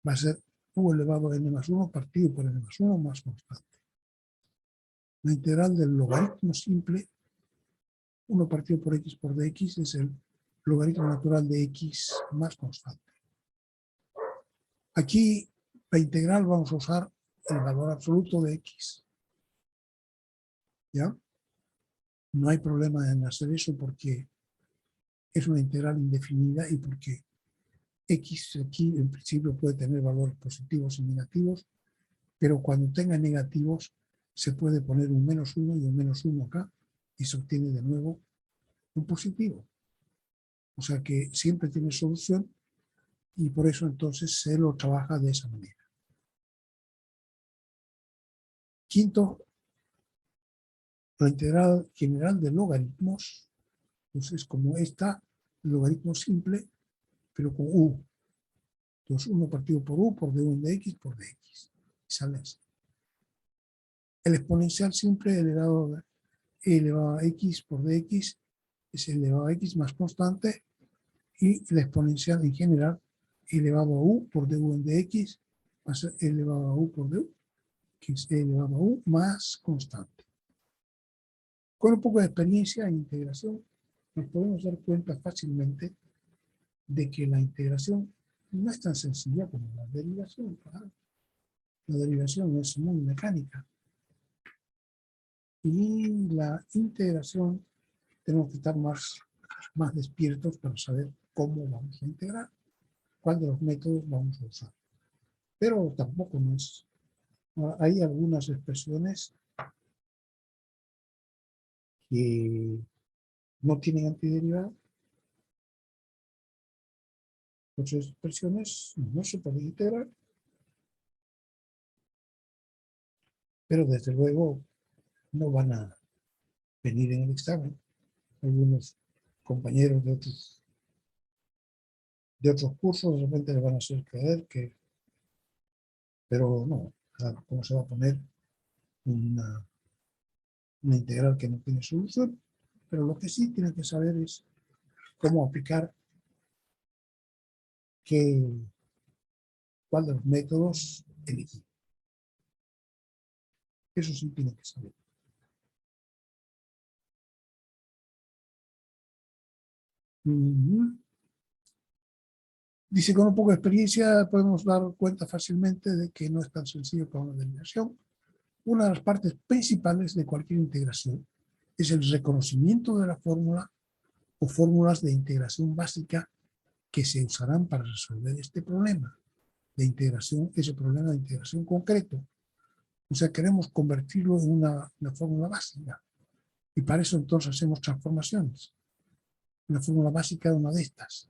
va a ser u elevado a n más 1 partido por n más 1 más constante. La integral del logaritmo simple, 1 partido por x por dx, es el logaritmo natural de x más constante. Aquí, la integral vamos a usar el valor absoluto de x. ¿Ya? No hay problema en hacer eso porque es una integral indefinida y porque x aquí en principio puede tener valores positivos y negativos, pero cuando tenga negativos se puede poner un menos 1 y un menos 1 acá y se obtiene de nuevo un positivo. O sea que siempre tiene solución y por eso entonces se lo trabaja de esa manera. Quinto, la integral general de logaritmos. Entonces, como esta, el logaritmo simple, pero con u. Entonces, 1 partido por u por d1 de x por dx. Sale así. El exponencial simple elevado a x por dx es elevado a x más constante, y el exponencial en general elevado a u por du de x va a ser elevado a u por du, que es elevado a u más constante. Con un poco de experiencia en integración, nos podemos dar cuenta fácilmente de que la integración no es tan sencilla como la derivación. Claro. La derivación es muy mecánica. Y la integración tenemos que estar más despiertos para saber cómo vamos a integrar, cuál de los métodos vamos a usar. Pero tampoco no es. Hay algunas expresiones que no tienen antiderivada. Otras expresiones no se pueden integrar. Pero desde luego no van a venir en el examen. Algunos compañeros de otros cursos de repente le van a hacer creer que, pero no, ¿cómo se va a poner una integral que no tiene solución? Pero lo que sí tiene que saber es cómo aplicar cuál de los métodos elegir. Eso sí tiene que saber. Ujú. Dice, con un poco de experiencia podemos dar cuenta fácilmente de que no es tan sencillo como la derivación. Una de las partes principales de cualquier integración es el reconocimiento de la fórmula o fórmulas de integración básica que se usarán para resolver este problema de integración, ese problema de integración concreto. O sea, queremos convertirlo en una fórmula básica. Y para eso entonces hacemos transformaciones. Una fórmula básica de una de estas.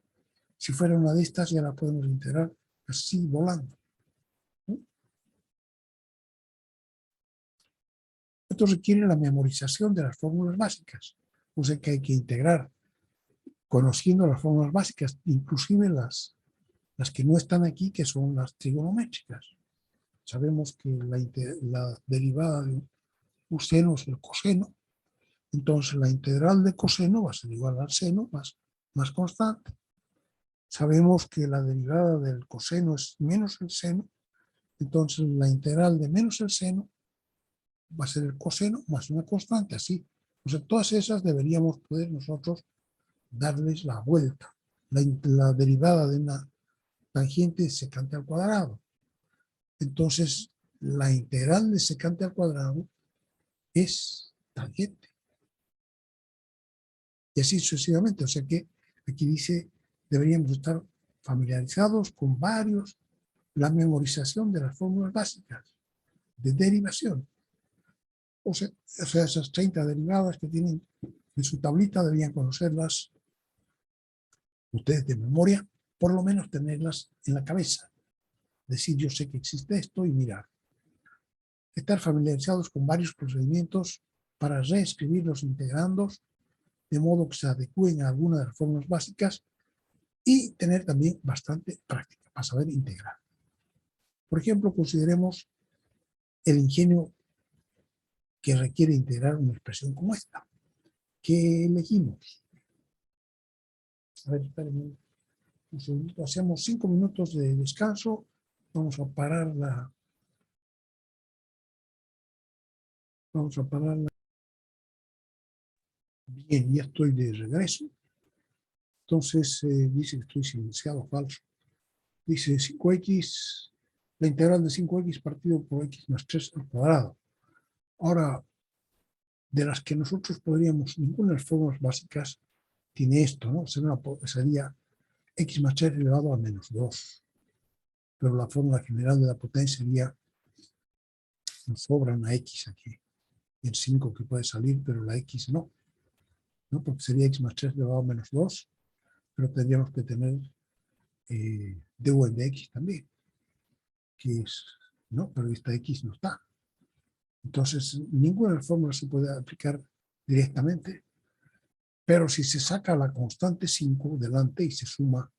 Si fuera una de estas ya la podemos integrar así volando, ¿no? Esto requiere la memorización de las fórmulas básicas. O sea que hay que integrar conociendo las fórmulas básicas, inclusive las que no están aquí, que son las trigonométricas. Sabemos que la derivada de un seno es el coseno, entonces la integral de coseno va a ser igual al seno más constante. Sabemos que la derivada del coseno es menos el seno, entonces la integral de menos el seno va a ser el coseno más una constante, así. O sea, todas esas deberíamos poder nosotros darles la vuelta. La derivada de una tangente es secante al cuadrado. Entonces, la integral de secante al cuadrado es tangente. Y así sucesivamente. O sea que aquí dice, deberíamos estar familiarizados con la memorización de las fórmulas básicas de derivación. O sea, esas 30 derivadas que tienen en su tablita deberían conocerlas ustedes de memoria, por lo menos tenerlas en la cabeza. Decir, yo sé que existe esto y mirar. Estar familiarizados con varios procedimientos para reescribir los integrandos de modo que se adecúen a alguna de las fórmulas básicas y tener también bastante práctica para saber integrar. Por ejemplo, consideremos el ingenio que requiere integrar una expresión como esta. ¿Qué elegimos? A ver, espérenme un segundito. Hacemos 5 minutos de descanso. Vamos a parar la... Bien, ya estoy de regreso. Entonces, dice que estoy silenciado, falso. Dice 5x, la integral de 5x partido por x más 3 al cuadrado. Ahora, de las que nosotros podríamos, ninguna de las fórmulas básicas tiene esto, ¿no? Sería x más 3 elevado a menos 2. Pero la fórmula general de la potencia sería, nos sobra una x aquí, el 5 que puede salir, pero la x no, porque sería x más 3 elevado a menos 2, pero tendríamos que tener du de x también, que es, ¿no? Pero esta x no está. Entonces, ninguna de las fórmulas se puede aplicar directamente, pero si se saca la constante 5 delante y se suma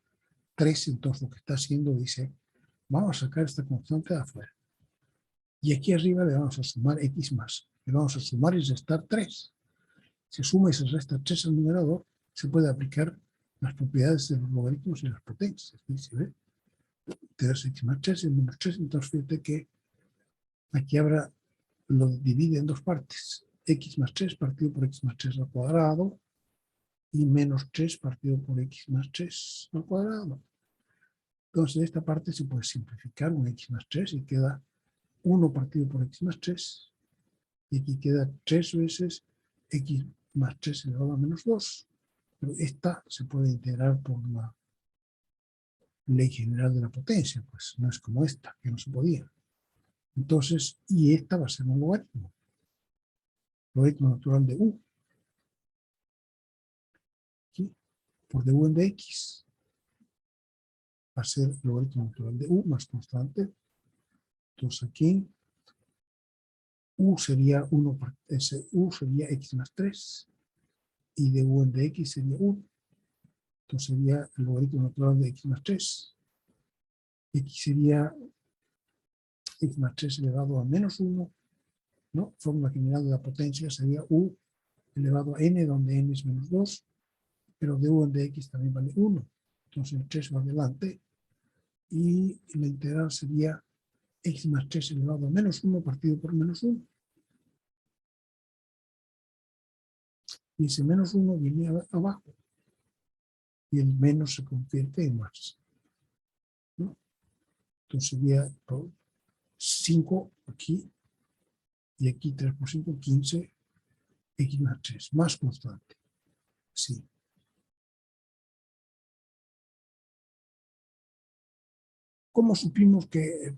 3, entonces lo que está haciendo dice, vamos a sacar esta constante de afuera. Y aquí arriba le vamos a sumar x más. Le vamos a sumar y restar 3. Se suma y se resta 3 al numerador, se puede aplicar las propiedades de los logaritmos y las potencias. ¿Se ve? Tenemos x más 3 y menos 3, entonces fíjate que aquí habrá, lo divide en dos partes. X más 3 partido por x más 3 al cuadrado y menos 3 partido por x más 3 al cuadrado. Entonces esta parte se puede simplificar, un x más 3 y queda 1 partido por x más 3. Y aquí queda 3 veces x más 3 elevado a menos 2. Pero esta se puede integrar por la ley general de la potencia, pues no es como esta, que no se podía. Entonces, y esta va a ser un logaritmo natural de u. Aquí, por du en dx. Va a ser el logaritmo natural de u más constante. Entonces aquí u sería 1, u sería x más 3 y du en dx sería 1. Entonces sería el logaritmo natural de x más 3. X sería x más 3 elevado a menos 1, ¿no? Fórmula general de la potencia sería u elevado a n, donde n es menos 2, pero du en dx también vale 1. Entonces el 3 va adelante y la integral sería x más 3 elevado a menos 1 partido por menos 1. Y ese menos 1 viene abajo. y el menos se convierte en más, ¿no? Entonces sería 5 aquí y aquí 3 por 5, 15, x más 3, más constante. Sí. ¿Cómo supimos que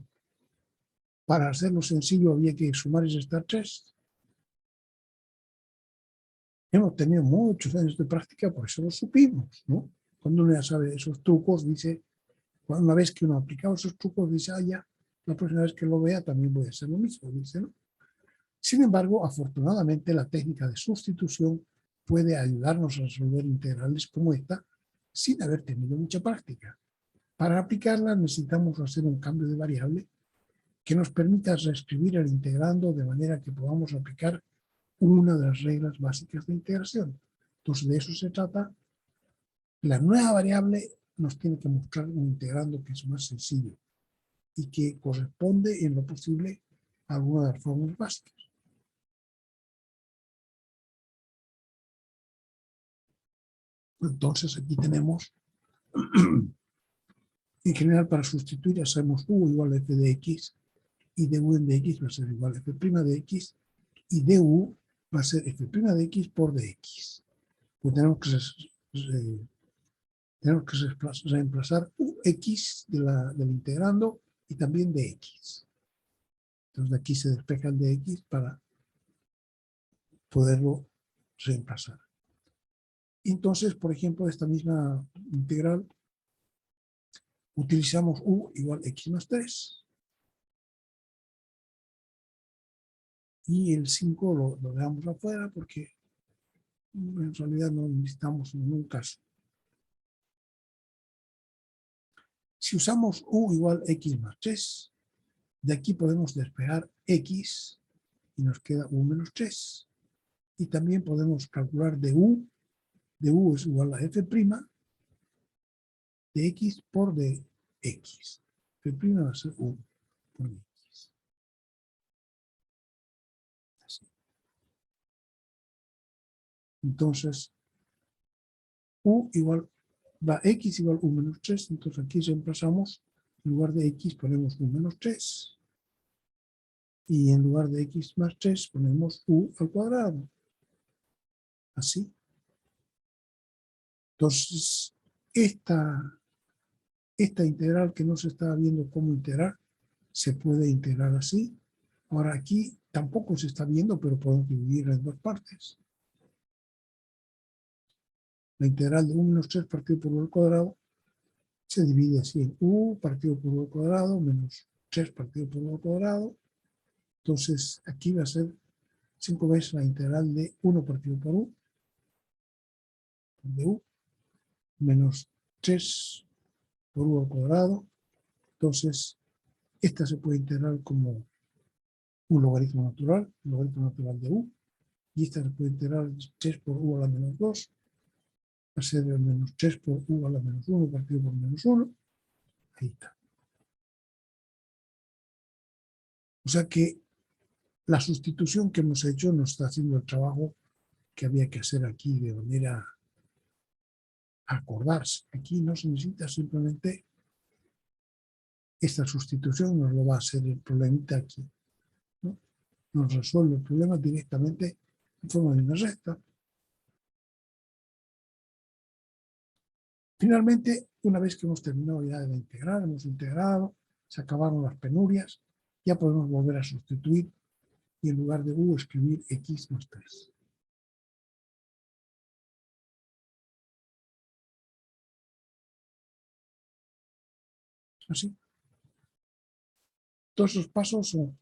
para hacerlo sencillo había que sumar y restar 3? Hemos tenido muchos años de práctica, por eso lo supimos, ¿no? Cuando uno ya sabe esos trucos, dice, una vez que uno ha aplicado esos trucos, dice, ya, la próxima vez que lo vea también voy a hacer lo mismo, dice, ¿no? Sin embargo, afortunadamente, la técnica de sustitución puede ayudarnos a resolver integrales como esta sin haber tenido mucha práctica. Para aplicarla necesitamos hacer un cambio de variable que nos permita reescribir el integrando de manera que podamos aplicar una de las reglas básicas de integración. Entonces, de eso se trata. La nueva variable nos tiene que mostrar un integrando que es más sencillo y que corresponde en lo posible a alguna de las fórmulas básicas. Entonces, aquí tenemos, en general, para sustituir, hacemos u igual a f de x, y du de x va a ser igual a f' de x, y du va a ser f' de x por dx. Pues tenemos que reemplazar ux del integrando y también dx. Entonces, de aquí se despeja el dx para poderlo reemplazar. Entonces, por ejemplo, esta misma integral, utilizamos u igual a x más 3. Y el 5 lo dejamos afuera porque en realidad no necesitamos en ningún caso. Si usamos u igual a x más 3, de aquí podemos despejar x y nos queda u menos 3. Y también podemos calcular du es igual a f' de x por dx. F' va a ser u por dx. Así. Entonces, u igual, va x igual u menos 3, entonces aquí reemplazamos, en lugar de x ponemos u menos 3. Y en lugar de x más 3 ponemos u al cuadrado. Así. Entonces, esta integral que no se estaba viendo cómo integrar, se puede integrar así. Ahora aquí tampoco se está viendo, pero podemos dividirla en dos partes. La integral de u menos 3 partido por u al cuadrado se divide así en u partido por u al cuadrado menos 3 partido por u al cuadrado. Entonces, aquí va a ser 5 veces la integral de 1 partido por u, de u, menos 3 por u al cuadrado. Entonces, esta se puede integrar como un logaritmo natural de u, y esta se puede integrar 3 por u a la menos 2, va a ser el menos 3 por u a la menos 1 partido por menos 1. Ahí está. O sea que la sustitución que hemos hecho nos está haciendo el trabajo que había que hacer aquí de manera a acordarse. Aquí no se necesita simplemente esta sustitución, nos lo va a hacer el problemita aquí, ¿no? Nos resuelve el problema directamente en forma de una recta. Finalmente, una vez que hemos terminado ya de integrar, hemos integrado, se acabaron las penurias, ya podemos volver a sustituir y en lugar de u escribir x más 3. Así. Todos esos pasos son: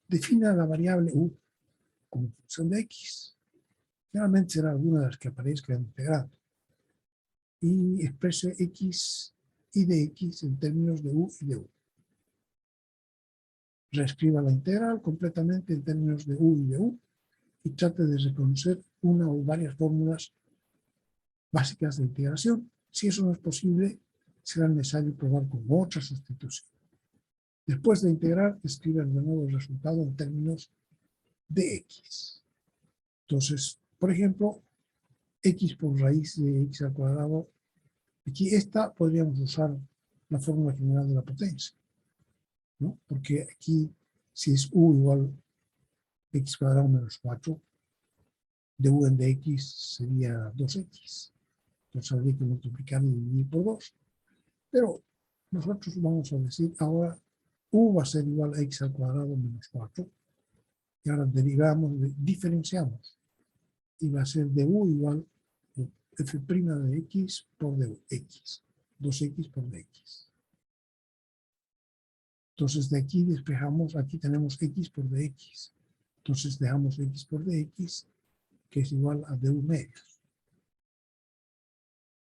defina la variable u como función de x. Generalmente será alguna de las que aparezca integrando. Y exprese x y de x en términos de u y de u. Reescriba la integral completamente en términos de u y de u y trate de reconocer una o varias fórmulas básicas de integración. Si eso no es posible, será necesario probar con otra sustitución. Después de integrar, escriba de nuevo el resultado en términos de x. Entonces, por ejemplo, x por raíz de x al cuadrado Aquí esta podríamos usar la fórmula general de la potencia, ¿no? Porque aquí, si es u igual x cuadrado menos 4, du en dx sería 2x. Entonces habría que multiplicar y dividir por 2. Pero nosotros vamos a decir ahora u va a ser igual a x al cuadrado menos 4. Y ahora derivamos, diferenciamos. Y va a ser du igual a f' de x por dx. 2x por dx. Entonces de aquí despejamos, aquí tenemos x por dx. Entonces dejamos x por dx, que es igual a du medios.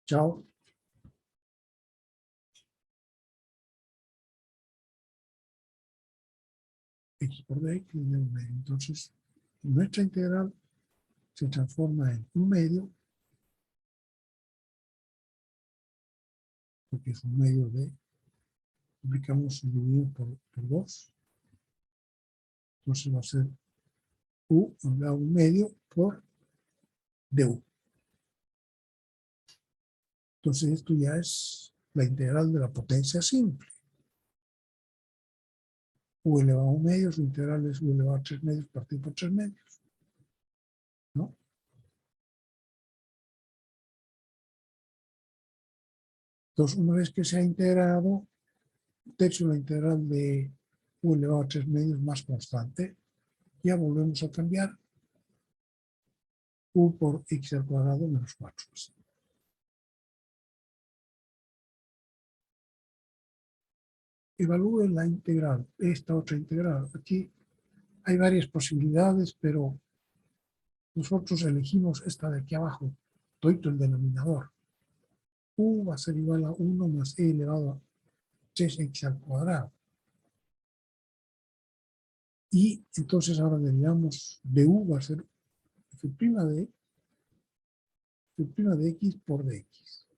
Chao. X por dx y du medio. Entonces nuestra integral se transforma en un medio, porque es un medio de, multiplicamos y dividimos por 2. Entonces va a ser u, un medio por du. Entonces esto ya es la integral de la potencia simple. U elevado a 1 medio, su integral es u elevado a 3 medios partido por 3 medios, ¿no? Entonces, una vez que se ha integrado, un tercio de la integral de u elevado a 3 medios más constante, ya volvemos a cambiar u por x al cuadrado menos 4. Evalúe la integral, esta otra integral. Aquí hay varias posibilidades, pero nosotros elegimos esta de aquí abajo, todo el denominador. U va a ser igual a 1 más e elevado a 3x al cuadrado. Y entonces ahora derivamos de u va a ser f' de x por dx.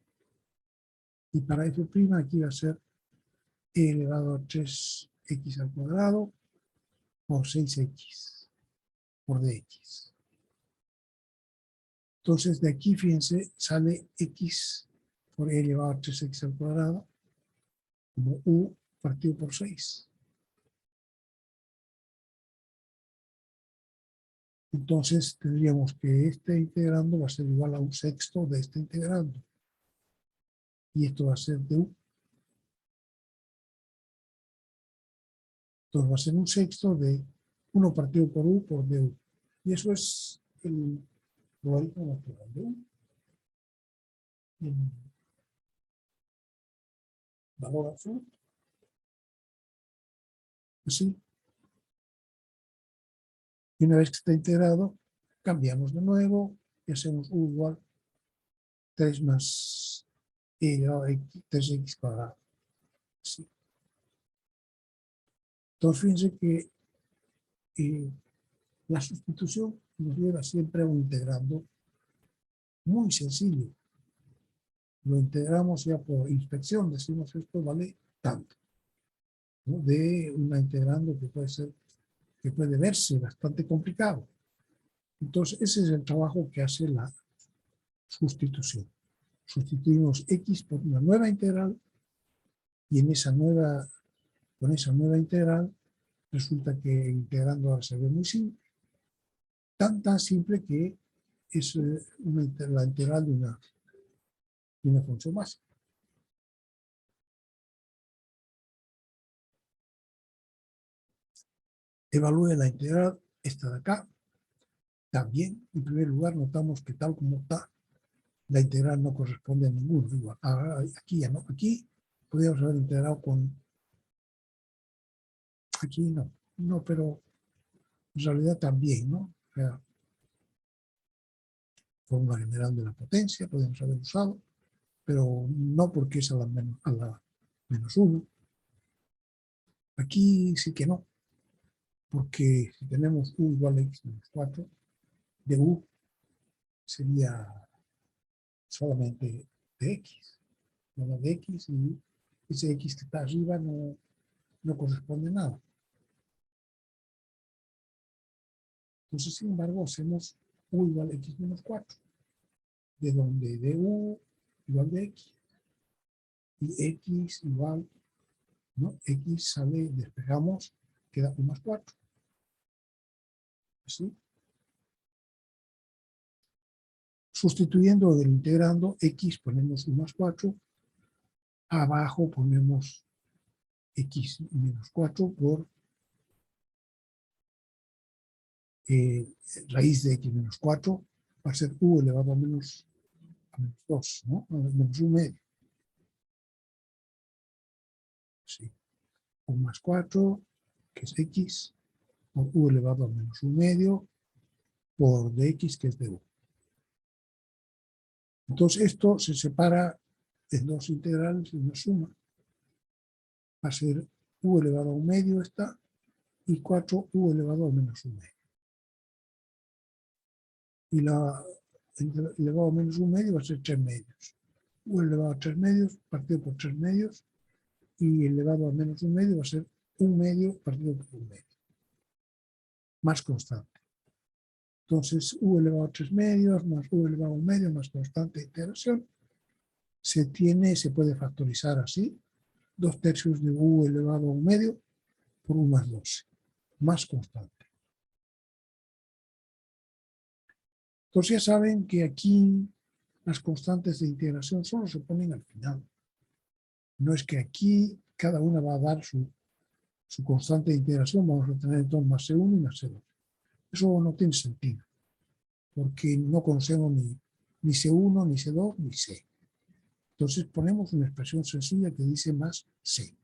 Y para f' aquí va a ser e elevado a 3x al cuadrado por 6x por dx. Entonces de aquí, fíjense, sale x por e elevado a 3x al cuadrado como u partido por 6. Entonces tendríamos que este integrando va a ser igual a un sexto de este integrando. Y esto va a ser de u. Entonces va a ser un sexto de 1 partido por u por du. Y eso es el logaritmo natural de u. En valor absoluto. Así. Y una vez que está integrado, cambiamos de nuevo y hacemos u igual 3 más e elevado a 3x cuadrado. Así. Entonces fíjense que la sustitución nos lleva siempre a un integrando muy sencillo. Lo integramos ya por inspección, decimos esto vale tanto, ¿no? De una integrando que puede ser, que puede verse bastante complicado. Entonces ese es el trabajo que hace la sustitución. Sustituimos x por una nueva integral y en esa nueva, con esa nueva integral resulta que integrando ahora se ve muy simple. Tan simple que es la integral de una función básica. Evalúe la integral, esta de acá. También, en primer lugar, notamos que tal como está, la integral no corresponde a ninguno. Igual, aquí ya no. Aquí podríamos haber integrado con... Aquí no. No, pero en realidad también, ¿no? O sea, fórmula general de la potencia podemos haber usado, pero no porque es a la menos 1. Aquí sí que no, porque si tenemos u igual a x menos 4, de u sería solamente de x, no de x, y ese x que está arriba no corresponde a nada. Entonces, sin embargo, hacemos u igual a x menos 4, de donde du igual de x. y x igual, ¿no? X sale, despejamos, queda 1 más 4. ¿Así? Sustituyendo del integrando, x ponemos 1 más 4, abajo ponemos x menos 4 por raíz de x menos 4, va a ser u elevado a menos 2, ¿no? A menos 1 medio. Sí. 1 más 4, que es x, por u elevado a menos 1 medio, por dx, que es du. Entonces esto se separa en dos integrales y una suma. Va a ser u elevado a 1 medio esta, y 4u elevado a menos 1 medio. Y la elevado a menos 1 medio va a ser 3 medios. U elevado a 3 medios partido por 3 medios, y elevado a menos 1 medio va a ser 1 medio partido por 1 medio. Más constante. Entonces, u elevado a 3 medios más u elevado a 1 medio más constante de iteración se puede factorizar así. 2 tercios de u elevado a 1 medio por 1 más 12. Más constante. Entonces ya saben que aquí las constantes de integración solo se ponen al final. No es que aquí cada una va a dar su constante de integración, vamos a tener entonces más C1 y más C2. Eso no tiene sentido, porque no conocemos ni C1, ni C2, ni C. Entonces ponemos una expresión sencilla que dice más C,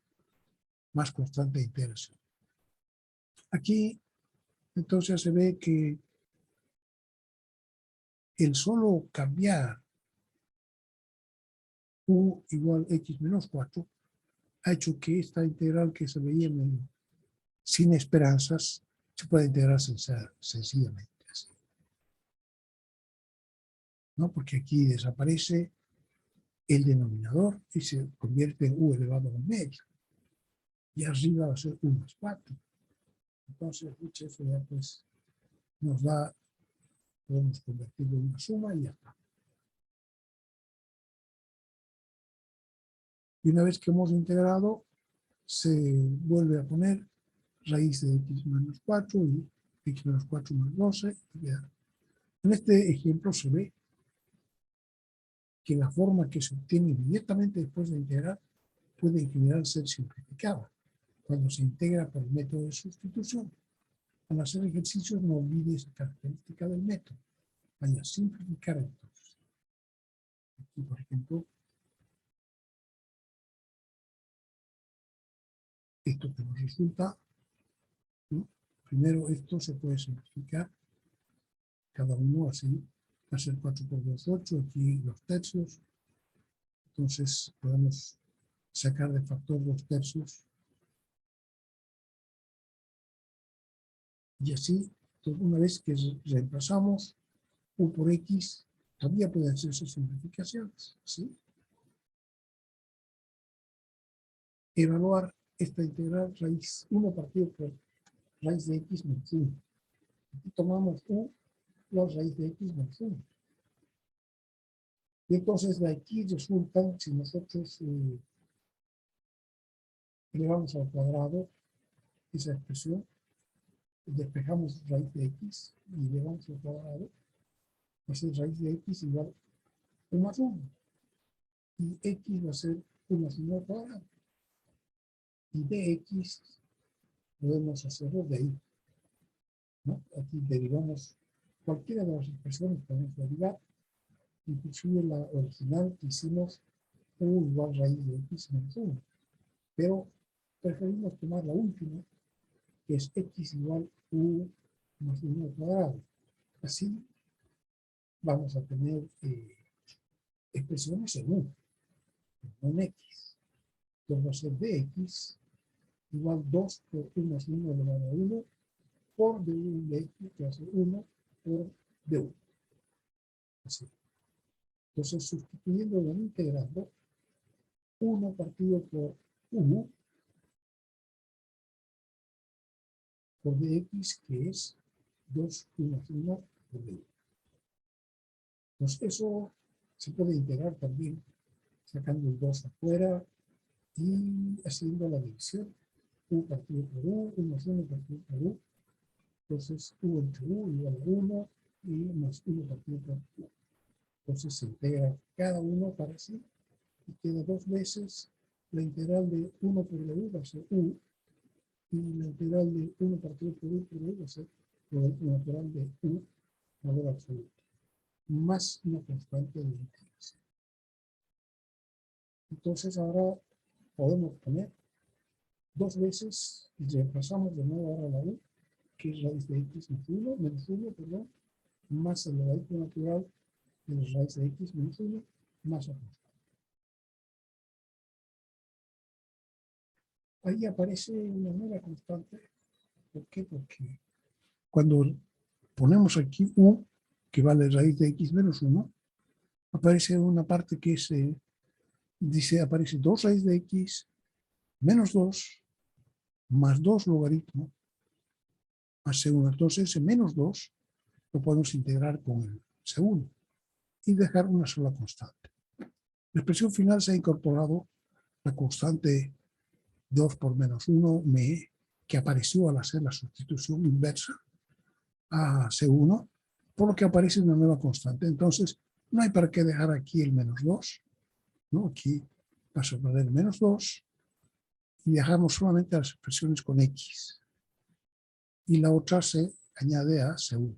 más constante de integración. Aquí entonces se ve que el solo cambiar u igual x menos 4 ha hecho que esta integral que se veía sin esperanzas se pueda integrar sencillamente así, ¿no? Porque aquí desaparece el denominador y se convierte en u elevado a 1 medio. Y arriba va a ser 1 más 4. Entonces, eso ya pues nos da, podemos convertirlo en una suma y ya está. Y una vez que hemos integrado, se vuelve a poner raíz de x menos 4 y x menos 4 más 12. En este ejemplo se ve que la forma que se obtiene inmediatamente después de integrar puede en general ser simplificada cuando se integra por el método de sustitución. Al hacer ejercicios no olvide esa característica del método. Vaya a simplificar entonces. Aquí, por ejemplo, esto que nos resulta, ¿no? Primero esto se puede simplificar, cada uno así, va a ser 4 por 2, 8, aquí los tercios. Entonces podemos sacar de factor 2 tercios. Y así, una vez que reemplazamos u por x, todavía pueden hacerse simplificaciones, ¿sí? Evaluar esta integral raíz 1 partido por raíz de x menos 1. Aquí tomamos u la raíz de x menos 1. Y entonces de aquí resulta, si nosotros elevamos al cuadrado esa expresión, despejamos raíz de x y elevamos al cuadrado, va a ser raíz de x igual a 1 más 1. Y x va a ser 1 más 1 al cuadrado. Y de x podemos hacerlo de ahí, ¿no? Aquí derivamos cualquiera de las expresiones, podemos derivar, inclusive la original que hicimos u igual raíz de x menos 1. Pero preferimos tomar la última, que es x igual u más 1 al cuadrado. Así vamos a tener expresiones en u, no en x. Entonces va a ser dx igual 2 por 1 más 1 elevado a 1 por du de x, que va a ser 1 por du. Así. Entonces, sustituyendo el integrando, 1 partido por u por dx, que es 2 más 1 por du. Entonces, eso se puede integrar también sacando el 2 afuera y haciendo la división. U partido por U, 1 más 1 partido por U. Entonces, U entre U igual a 1 y más 1 partido por U. Entonces se integra cada uno para sí y queda dos veces la integral de 1 por la U va a ser U y la integral de 1 partido por U va a ser la integral de U valor absoluto más una constante de integración. Entonces ahora podemos poner dos veces y reemplazamos de nuevo ahora la U, que es raíz de x menos 1, perdón, más el logaritmo natural de la raíz de x menos 1 más la constante. Ahí aparece una nueva constante. ¿Por qué? Porque cuando ponemos aquí U, que vale raíz de x menos 1, aparece una parte que se dice, aparece 2 raíz de x menos 2 más 2 logaritmo más C1. Entonces ese menos 2 lo podemos integrar con el C1 y dejar una sola constante. La expresión final se ha incorporado la constante 2 por menos 1 que apareció al hacer la sustitución inversa a C1, por lo que aparece una nueva constante. Entonces no hay para qué dejar aquí el menos 2, ¿no? Aquí pasa a poner menos 2 y dejamos solamente las expresiones con X. Y la otra se añade a C1.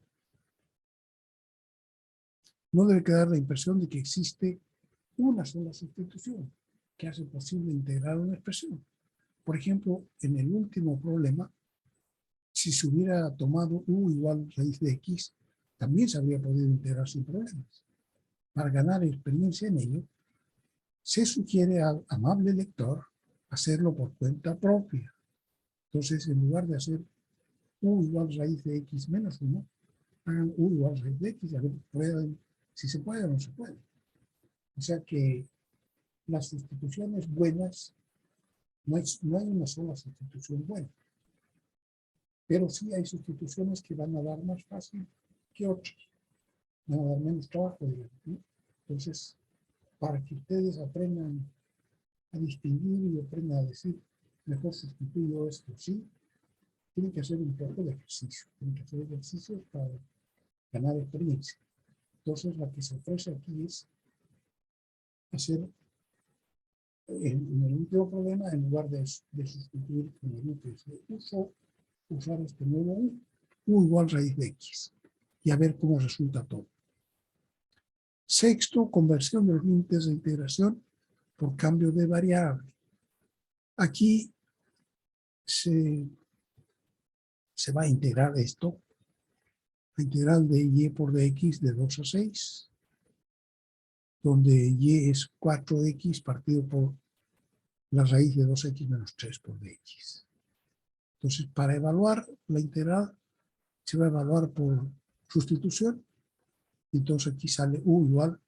No debe quedar la impresión de que existe una sola sustitución que hace posible integrar una expresión. Por ejemplo, en el último problema, si se hubiera tomado U igual raíz de X, también se habría podido integrar sin problemas. Para ganar experiencia en ello, se sugiere al amable lector hacerlo por cuenta propia. Entonces, en lugar de hacer U igual raíz de X menos 1, hagan U igual raíz de X, a ver prueben si se puede o no se puede. O sea que las sustituciones buenas, no hay una sola sustitución buena. Pero sí hay sustituciones que van a dar más fácil que otras. Van a dar menos trabajo, digamos, ¿no? Entonces, para que ustedes aprendan a distinguir y aprendan a decir, mejor sustituyo esto, sí, tienen que hacer un poco de ejercicio. Tienen que hacer ejercicios para ganar experiencia. Entonces, la que se ofrece aquí es hacer, en el último problema, en lugar de sustituir con el U que se usó, usar este nuevo U igual raíz de X y a ver cómo resulta todo. Sexto, conversión de los límites de integración por cambio de variable. Aquí se va a integrar esto, la integral de y por dx de 2 a 6, donde y es 4x partido por la raíz de 2x menos 3 por dx. Entonces, para evaluar la integral, se va a evaluar por sustitución. Entonces aquí sale U igual,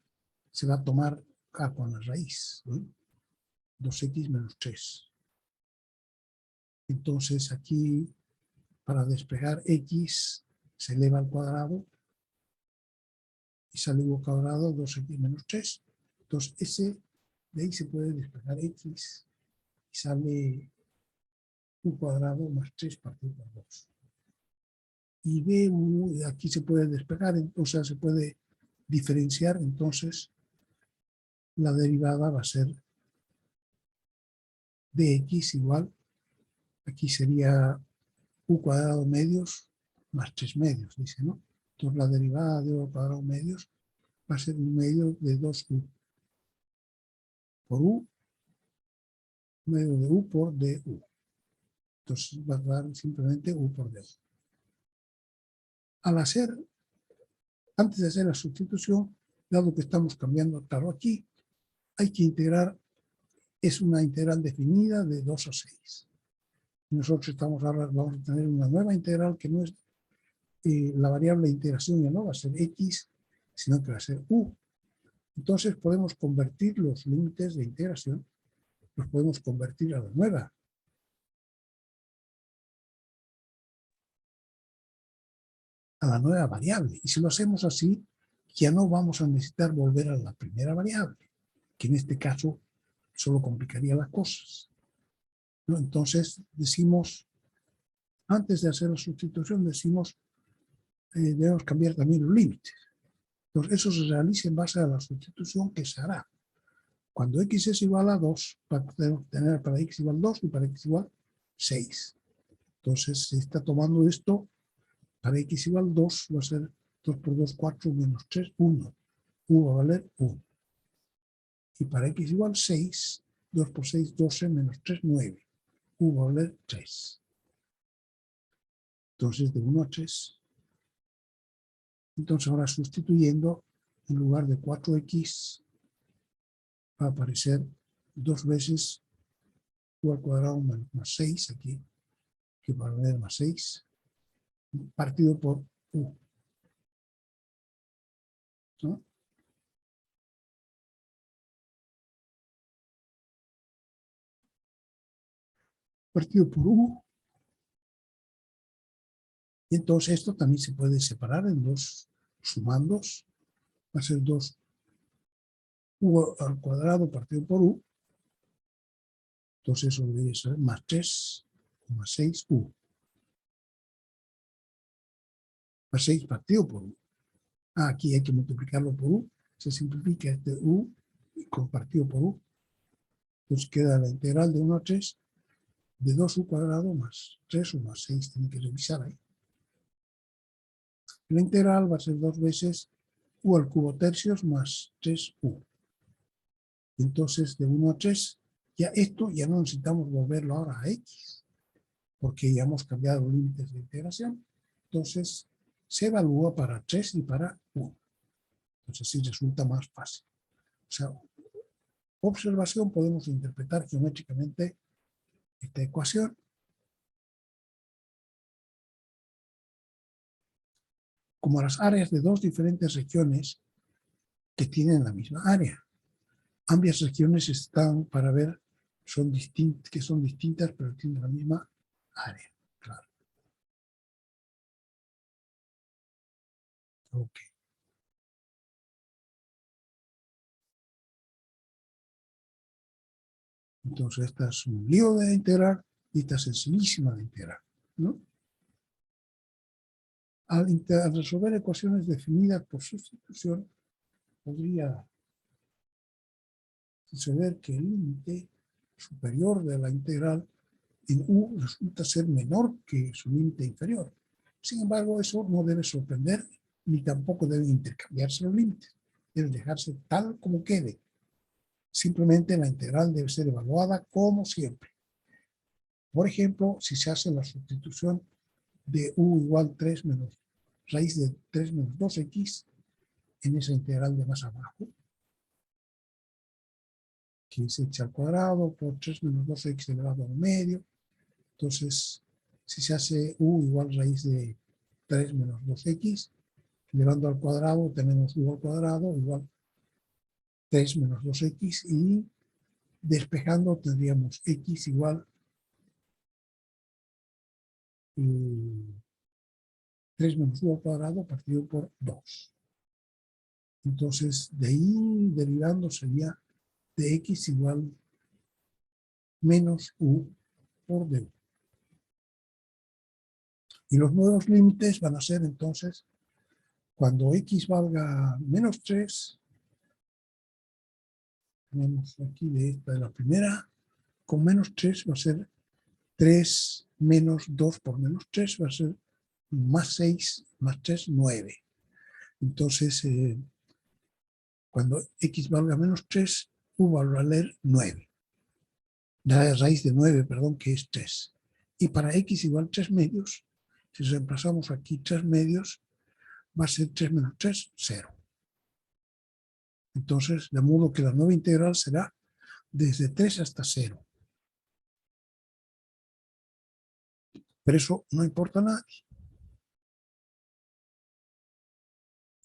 se va a tomar A con la raíz, ¿no? 2x menos 3. Entonces aquí, para despejar X, se eleva al cuadrado y sale U cuadrado 2x menos 3. Entonces de ahí se puede despejar X y sale U cuadrado más 3 partido por 2. Y B, aquí se puede despejar, o sea, se puede diferenciar, entonces la derivada va a ser dx igual, aquí sería U cuadrado medios más 3 medios, dice, ¿no? Entonces la derivada de U cuadrado medios va a ser un medio de 2U por U, medio de U por DU. Entonces va a dar simplemente U por DU. Antes de hacer la sustitución, dado que estamos cambiando claro aquí, hay que integrar, es una integral definida de 2 a 6. Nosotros ahora vamos a tener una nueva integral que no es la variable de integración ya no va a ser X, sino que va a ser U. Entonces podemos convertir los límites de integración, los podemos convertir a la nueva variable. Y si lo hacemos así, ya no vamos a necesitar volver a la primera variable. que en este caso solo complicaría las cosas, ¿no? Entonces decimos, antes de hacer la sustitución, decimos, debemos cambiar también los límites. Entonces eso se realiza en base a la sustitución que se hará. Cuando x es igual a 2, para tener para x igual 2 y para x igual 6. Entonces se está tomando esto, para x igual 2 va a ser 2 por 2, 4, menos 3, 1. U va a valer 1. Y para x igual 6, 2 por 6, 12, menos 3, 9. U va a valer 3. Entonces de 1 a 3. Entonces ahora sustituyendo, en lugar de 4x, va a aparecer 2 veces u al cuadrado más 6 aquí, que va a valer más 6, partido por u, ¿no? Partido por u. Y entonces esto también se puede separar en dos sumandos. Va a ser 2 u al cuadrado partido por u. Entonces eso debería ser más 3 más 6 u. Más 6 partido por u. Aquí hay que multiplicarlo por u. Se simplifica este u compartido por u. Entonces queda la integral de 1 a 3 de 2u cuadrado más 3u más 6. Tienen que revisar ahí. La integral va a ser 2 veces u al cubo tercios más 3u. Entonces, de 1 a 3, ya esto ya no necesitamos volverlo ahora a x, porque ya hemos cambiado los límites de integración. Entonces, se evalúa para 3 y para 1. Entonces, sí resulta más fácil. O sea, observación, podemos interpretar geométricamente esta ecuación. Como las áreas de dos diferentes regiones que tienen la misma área. Ambas regiones están para ver que son distintas, pero tienen la misma área. Claro. Ok. Entonces, esta es un lío de integrar y esta es sencillísima de integrar, ¿no? Al resolver ecuaciones definidas por sustitución, podría suceder que el límite superior de la integral en u resulta ser menor que su límite inferior. Sin embargo, eso no debe sorprender ni tampoco deben intercambiarse los límites. Deben dejarse tal como quede. Simplemente la integral debe ser evaluada como siempre. Por ejemplo, si se hace la sustitución de u igual 3 menos raíz de 3 menos 2x en esa integral de más abajo, que es x al cuadrado por 3 menos 2x elevado al medio. Entonces, si se hace u igual raíz de 3 menos 2x, elevando al cuadrado, tenemos u al cuadrado igual 3 menos 2x y despejando tendríamos x igual 3 menos u al cuadrado partido por 2. Entonces, de ahí derivando sería de x igual menos u por du. Y los nuevos límites van a ser entonces, cuando x valga menos 3, tenemos aquí de la primera, con menos 3 va a ser 3 menos 2 por menos 3, va a ser más 6, más 3, 9. Entonces, cuando x valga menos 3, u va a valer 9. La raíz de 9, perdón, que es 3. Y para x igual 3 medios, si reemplazamos aquí 3 medios, va a ser 3 menos 3, 0. Entonces, de modo que la nueva integral será desde 3 hasta 0. Pero eso no importa a nadie.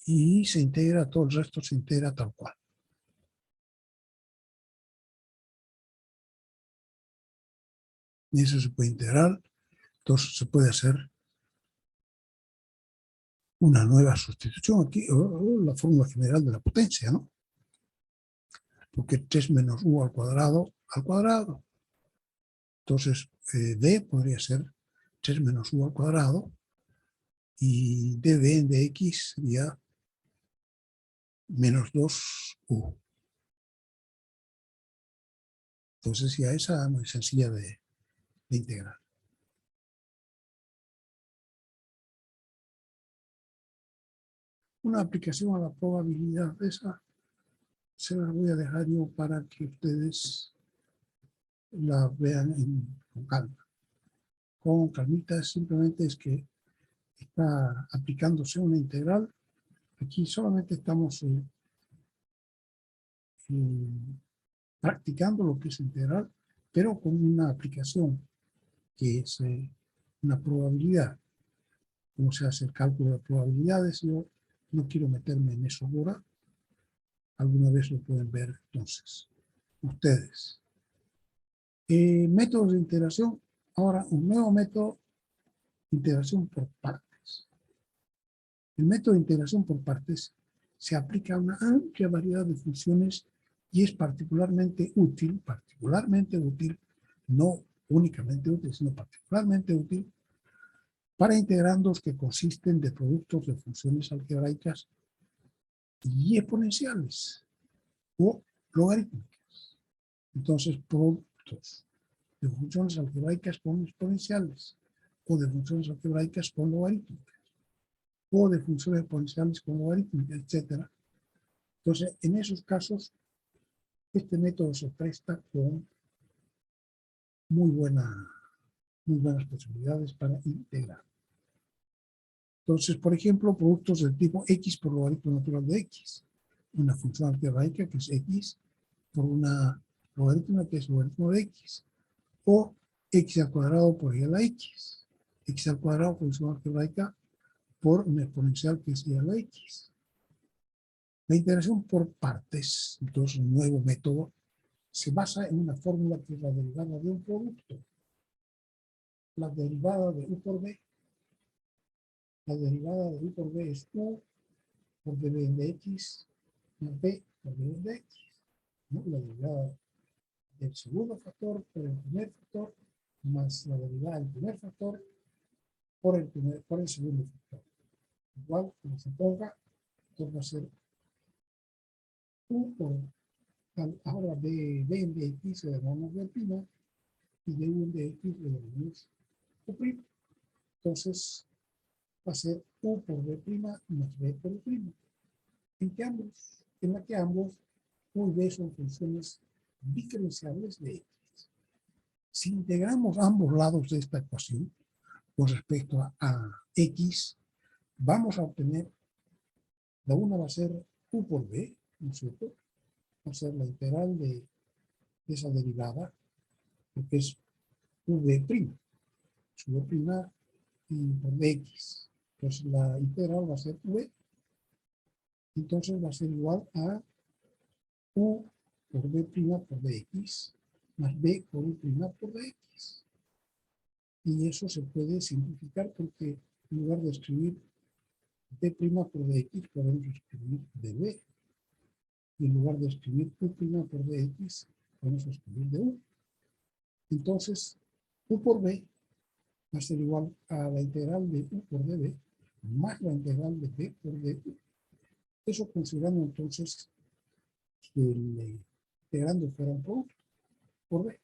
Y se integra, todo el resto se integra tal cual. Y eso se puede integrar, entonces se puede hacer una nueva sustitución aquí, o la fórmula general de la potencia, ¿no? porque 3 menos u al cuadrado. Entonces, d podría ser 3 menos u al cuadrado, y dv en dx sería menos 2u. Entonces ya esa es muy sencilla de integrar. Una aplicación a la probabilidad, esa se la voy a dejar yo para que ustedes la vean con calma. Con calmita, simplemente es que está aplicándose una integral. Aquí solamente estamos practicando lo que es integral, pero con una aplicación que es una probabilidad. Cómo se hace el cálculo de probabilidades, yo no quiero meterme en eso ahora. Alguna vez lo pueden ver entonces ustedes. Métodos de integración. Ahora, un nuevo método de integración por partes. El método de integración por partes se aplica a una amplia variedad de funciones y es particularmente útil, no únicamente útil, sino particularmente útil para integrandos que consisten de productos de funciones algebraicas y exponenciales o logarítmicas. Entonces, productos de funciones algebraicas con exponenciales, o de funciones algebraicas con logarítmicas, o de funciones exponenciales con logarítmicas, etc. Entonces, en esos casos, este método se presta con muy buenas posibilidades para integrar. Entonces, por ejemplo, productos del tipo x por logaritmo natural de x. Una función algebraica que es x por una logaritmo que es logaritmo de x. O x al cuadrado por y a la x. X al cuadrado función algebraica por una exponencial que es y a la x. La integración por partes, entonces un nuevo método, se basa en una fórmula que es la derivada de un producto. La derivada de u por b. La derivada de u por b es u por dv de x más b por dv de x. ¿No? La derivada del segundo factor por el primer factor más la derivada del primer factor por el segundo factor. Igual, como se ponga, entonces va a ser u por ahora de b en dx le llamamos b' y de u en dx le llamamos u'. Entonces va a ser u por b' más b por u'. En la que ambos u y b son funciones diferenciables de x. Si integramos ambos lados de esta ecuación con respecto a x, vamos a obtener, la una va a ser u por b, ¿no es cierto? Va a ser la integral de esa derivada, que es v', su v' y por dx. Entonces la integral va a ser v, entonces va a ser igual a u por b' por dx más b por u' por dx. Y eso se puede simplificar porque en lugar de escribir b' por dx podemos escribir db. Y en lugar de escribir u' por dx podemos escribir du. Entonces u por b va a ser igual a la integral de u por db más la integral de b por du. Eso considerando entonces que el integrando fuera un producto por b.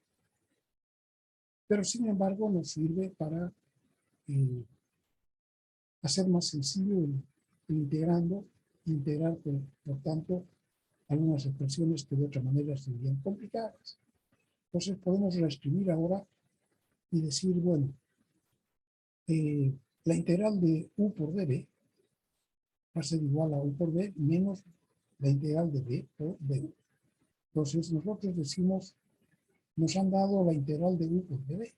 Pero sin embargo nos sirve para hacer más sencillo el integrando, integrar por tanto algunas expresiones que de otra manera serían complicadas. Entonces podemos reescribir ahora y decir, bueno, la integral de u por db va a ser igual a u por b menos la integral de b por du. Entonces nosotros decimos, nos han dado la integral de u por db.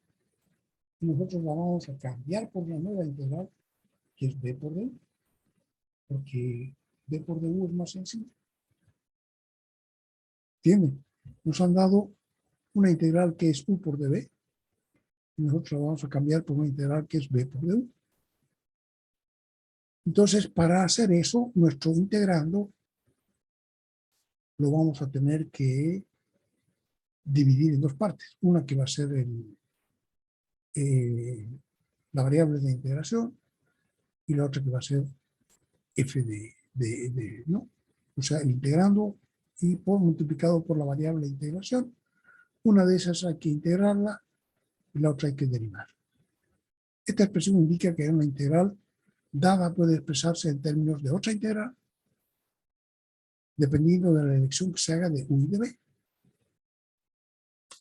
Y nosotros la vamos a cambiar por la nueva integral, que es b por du, porque b por du es más sencillo. ¿Entienden? Nos han dado una integral que es u por db, y nosotros la vamos a cambiar por una integral que es b por du. Entonces, para hacer eso, nuestro integrando lo vamos a tener que dividir en dos partes. Una que va a ser la variable de integración y la otra que va a ser f ¿no? O sea, el integrando y multiplicado por la variable de integración. Una de esas hay que integrarla y la otra hay que derivar. Esta expresión indica que una integral dada puede expresarse en términos de otra integral dependiendo de la elección que se haga de u y de b.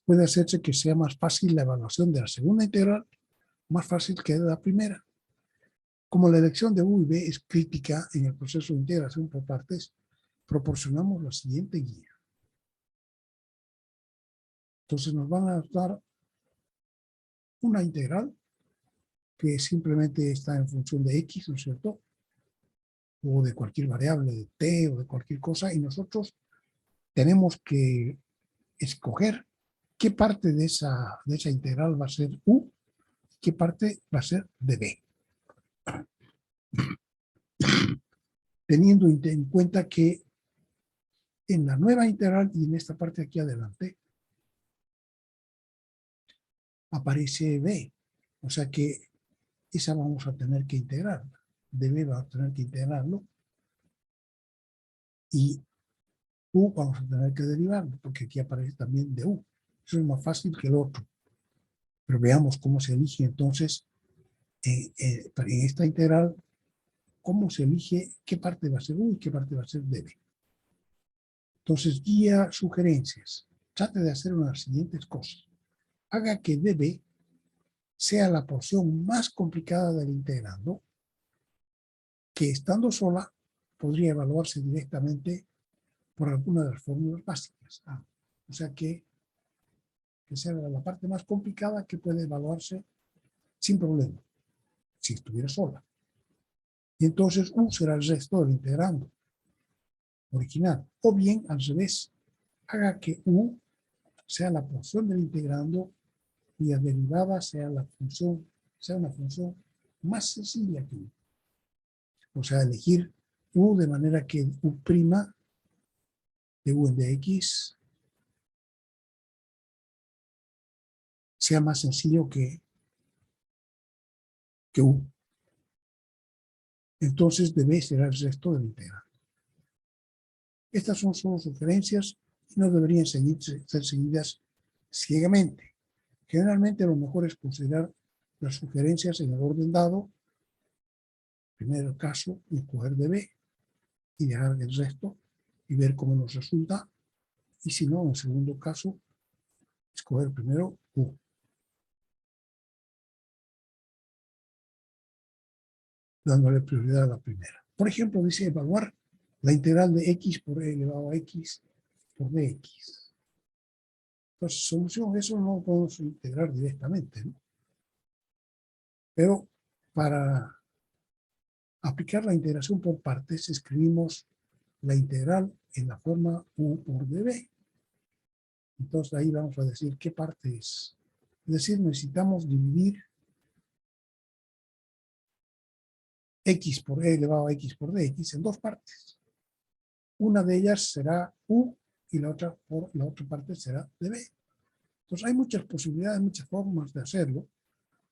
Puede hacerse que sea más fácil la evaluación de la segunda integral, más fácil que de la primera. Como la elección de u y b es crítica en el proceso de integración por partes, proporcionamos la siguiente guía. Entonces nos van a dar una integral que simplemente está en función de x, ¿no es cierto? O de cualquier variable, de t o de cualquier cosa, y nosotros tenemos que escoger qué parte de esa integral va a ser u, qué parte va a ser de b. Teniendo en cuenta que en la nueva integral y en esta parte aquí adelante aparece b, o sea que esa vamos a tener que integrar, de b vamos a tener que integrarlo y u vamos a tener que derivarlo, porque aquí aparece también de u. Eso es más fácil que el otro. Pero veamos cómo se elige entonces en esta integral, cómo se elige qué parte va a ser u y qué parte va a ser de b. Entonces, guía sugerencias. Trate de hacer unas siguientes cosas. Haga que db sea la porción más complicada del integrando, que estando sola podría evaluarse directamente por alguna de las fórmulas básicas. O sea que sea la parte más complicada que puede evaluarse sin problema, si estuviera sola. Y entonces u será el resto del integrando original. O bien, al revés, haga que u sea la porción del integrando y la derivada sea una función más sencilla que u. O sea, elegir u de manera que u' de u en dx sea más sencillo que u. Entonces db será el resto del integral. Estas son solo sugerencias y no deberían ser seguidas ciegamente. Generalmente lo mejor es considerar las sugerencias en el orden dado, primero caso, escoger db y dejar el resto y ver cómo nos resulta. Y si no, en el segundo caso, escoger primero u. Dándole prioridad a la primera. Por ejemplo, dice evaluar la integral de x por e elevado a x por dx. Entonces, solución, eso no lo podemos integrar directamente, ¿no? Pero para aplicar la integración por partes, escribimos la integral en la forma u por db. Entonces, ahí vamos a decir qué parte es. Es decir, necesitamos dividir x por e elevado a x por dx en dos partes. Una de ellas será u y la otra parte será db. Entonces hay muchas posibilidades, muchas formas de hacerlo.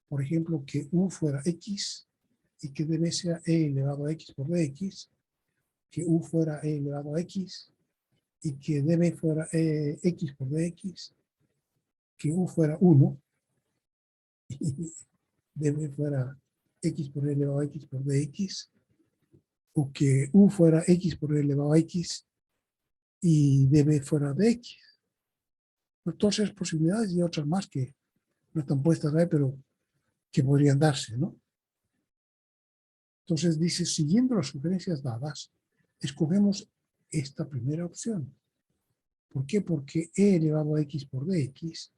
Por ejemplo, que u fuera x y que db sea e elevado a x por dx, que u fuera e elevado a x y que db fuera x por dx, que u fuera 1 y db fuera x por e elevado a x por dx, o que u fuera x por e elevado a x y db fuera dx. Entonces, posibilidades y otras más que no están puestas ahí, pero que podrían darse, ¿no? Entonces dice, siguiendo las sugerencias dadas, escogemos esta primera opción. ¿Por qué? Porque e elevado a x por dx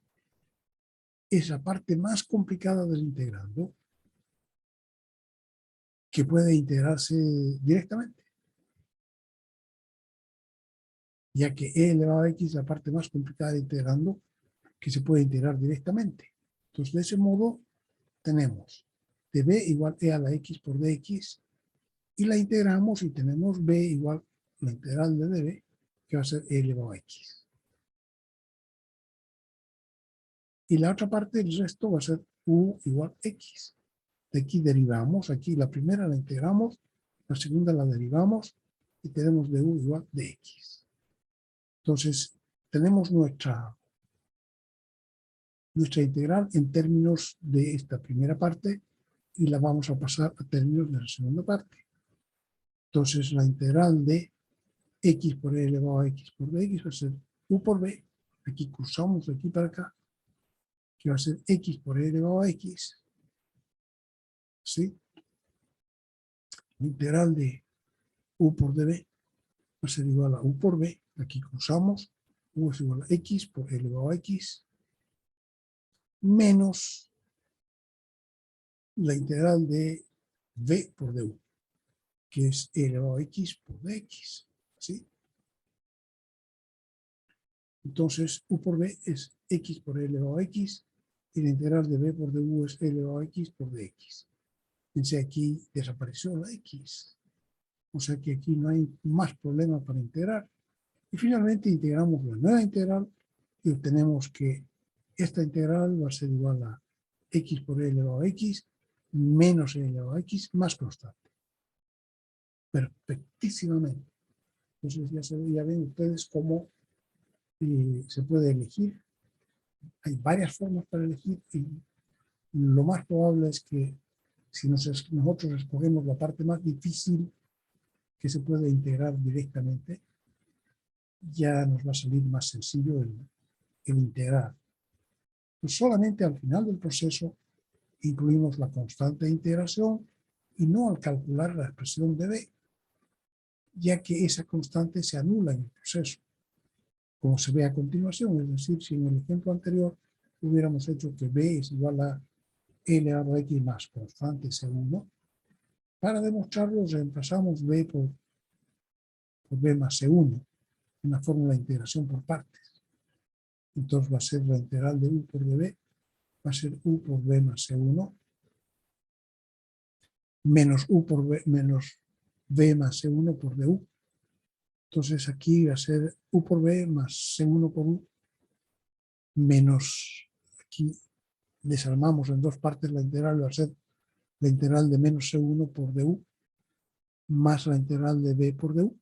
es la parte más complicada del integrando que puede integrarse directamente, ya que e elevado a x es la parte más complicada del integrando que se puede integrar directamente. Entonces, de ese modo, tenemos db igual e a la x por dx y la integramos y tenemos b igual la integral de db que va a ser e elevado a x. Y la otra parte, el resto, va a ser u igual x. De aquí derivamos, aquí la primera la integramos, la segunda la derivamos y tenemos de u igual de x. Entonces, tenemos nuestra integral en términos de esta primera parte y la vamos a pasar a términos de la segunda parte. Entonces, la integral de x por e elevado a x por dx va a ser u por b, aquí cruzamos de aquí para acá, que va a ser x por e elevado a x, ¿sí? La integral de u por db va a ser igual a u por b, aquí cruzamos, u es igual a x por e elevado a x, menos la integral de v por du, que es e elevado a x por dx, ¿sí? Entonces, u por b es x por e elevado a x, y la integral de b por du es e elevado a x por dx. Fíjense, aquí desapareció la x. O sea que aquí no hay más problema para integrar. Y finalmente integramos la nueva integral y obtenemos que esta integral va a ser igual a x por e elevado a x menos e elevado a x más constante. Perfectísimamente. Entonces ya ven ustedes cómo se puede elegir. Hay varias formas para elegir y lo más probable es que si nosotros escogemos la parte más difícil que se puede integrar directamente, ya nos va a salir más sencillo el integrar. Pues solamente al final del proceso incluimos la constante de integración y no al calcular la expresión de b, ya que esa constante se anula en el proceso, como se ve a continuación. Es decir, si en el ejemplo anterior hubiéramos hecho que b es igual a e elevado a x más constante C1, para demostrarlo reemplazamos b por b más C1, una fórmula de integración por partes. Entonces va a ser la integral de u por db, va a ser u por b más C1, menos u por b, menos b más C1 por du. Entonces aquí va a ser u por b más C1 por u, menos, aquí desarmamos en dos partes la integral, va a ser la integral de menos C1 por du, más la integral de b por du.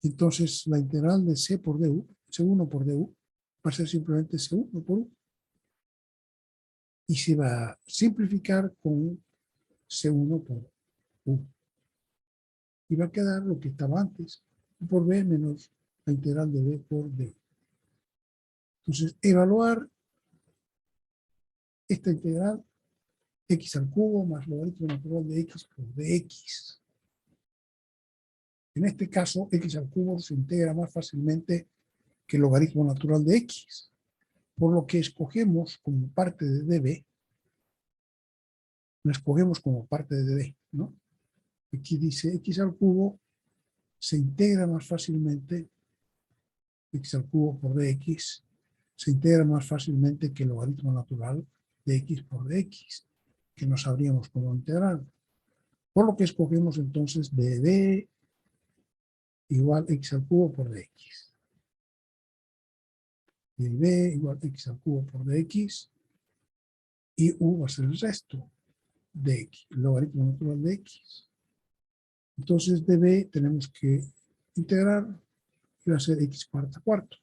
Entonces la integral de c por du, C1 por du, va a ser simplemente C1 por u. Y se va a simplificar con C1 por u. Y va a quedar lo que estaba antes, u por b menos la integral de b por du. Entonces, evaluar esta integral, x al cubo más logaritmo natural de x por dx. En este caso, x al cubo se integra más fácilmente que el logaritmo natural de x, por lo que escogemos como parte de db, lo escogemos como parte de db, ¿no? Aquí dice x al cubo se integra más fácilmente, x al cubo por dx, se integra más fácilmente que el logaritmo natural de x por dx, que no sabríamos cómo integrar. Por lo que escogemos entonces dd igual x al cubo por dx. dd igual x al cubo por dx y u va a ser el resto de x, el logaritmo natural de x. Entonces db tenemos que integrar y va a ser x cuarta cuarto.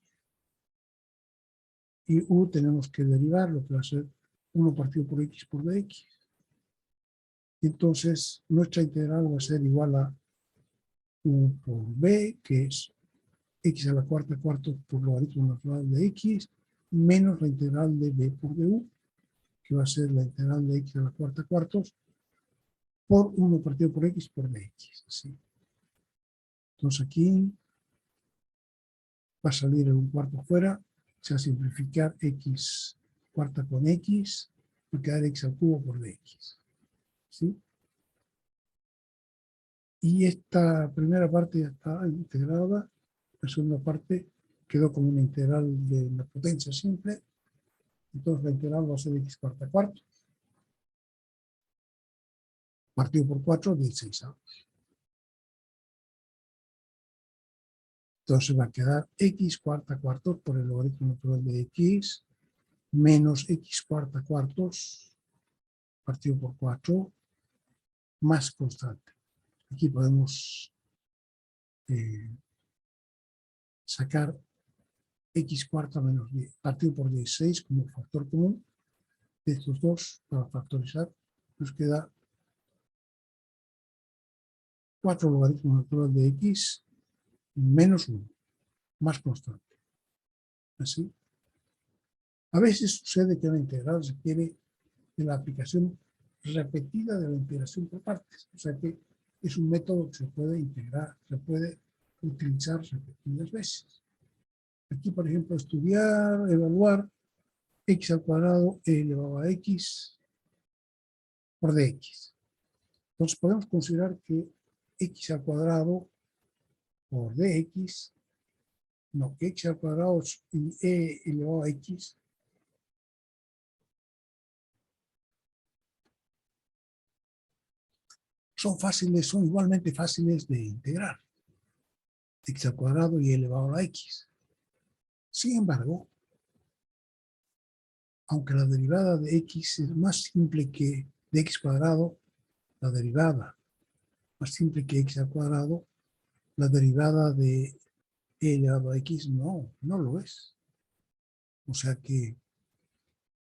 Y u tenemos que derivar, lo que va a ser 1 partido por x por dx. Entonces nuestra integral va a ser igual a u por b, que es x a la cuarta cuarto por logaritmo natural de x, menos la integral de b por du, que va a ser la integral de x a la cuarta cuartos, por 1 partido por x por dx. ¿Sí? Entonces aquí va a salir un cuarto fuera, se va a simplificar x cuarta con x, va a quedar x al cubo por dx. ¿Sí? Y esta primera parte ya está integrada, la segunda parte quedó como una integral de la potencia simple, entonces la integral va a ser x cuarta cuarto, partido por 4, 16 avos. Entonces va a quedar x cuarta cuartos por el logaritmo natural de x menos x cuarta cuartos partido por 4 más constante. Aquí podemos sacar x cuarta menos 10 partido por 16 como factor común de estos dos para factorizar. Nos queda 4 logaritmos naturales de x menos 1 más constante. Así. A veces sucede que la integral requiere de la aplicación repetida de la integración por partes. O sea que es un método que se puede integrar, se puede utilizar repetidas veces. Aquí, por ejemplo, estudiar, evaluar x al cuadrado elevado a x por dx. Entonces podemos considerar que x al cuadrado por dx, no, que x al cuadrado y e elevado a x son igualmente fáciles de integrar. X al cuadrado y elevado a x. Sin embargo, aunque la derivada de x es más simple que de x cuadrado, la derivada más simple que x al cuadrado, la derivada de e elevado a x no lo es. O sea que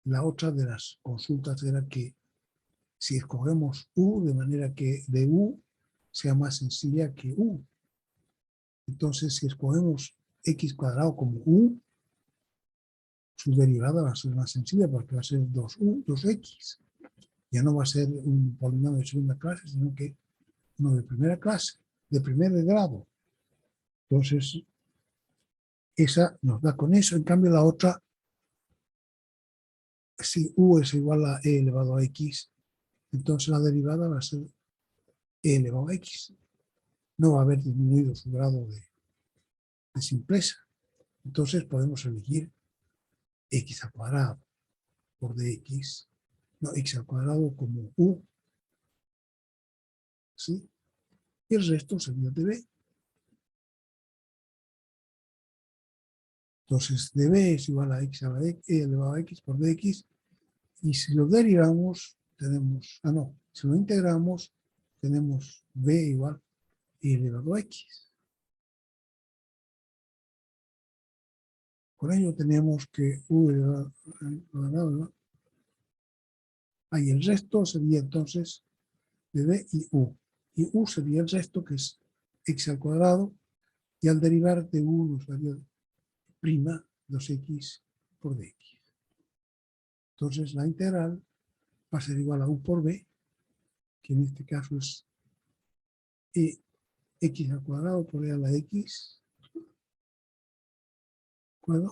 la otra de las consultas era que si escogemos u, de manera que de u sea más sencilla que u. Entonces, si escogemos x cuadrado como u, su derivada va a ser más sencilla porque va a ser 2u, 2x. Ya no va a ser un polinomio de segunda clase, sino que uno de primera clase, de primer grado. Entonces, esa nos da con eso. En cambio, la otra, si u es igual a e elevado a x, entonces la derivada va a ser e elevado a x. No va a haber disminuido su grado de simpleza. Entonces podemos elegir x al cuadrado por dx, no, x al cuadrado como u, ¿sí? Y el resto sería db. Entonces db es igual a x a la e elevado a x por dx, y si lo derivamos, tenemos, si lo integramos, tenemos b igual a e elevado a x. Con ello tenemos que u elevado a ahí el resto sería entonces db y u. Y u sería el resto, que es x al cuadrado, y al derivar de u nos daría prima 2x por dx. Entonces la integral va a ser igual a u por b, que en este caso es x al cuadrado por e a la x, ¿de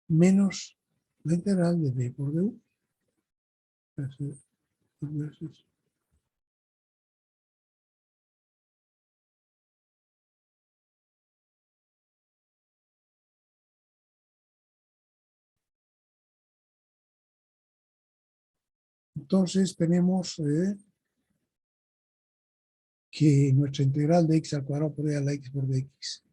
menos la integral de b por du. Entonces tenemos que nuestra integral de x al cuadrado por e a la x por dx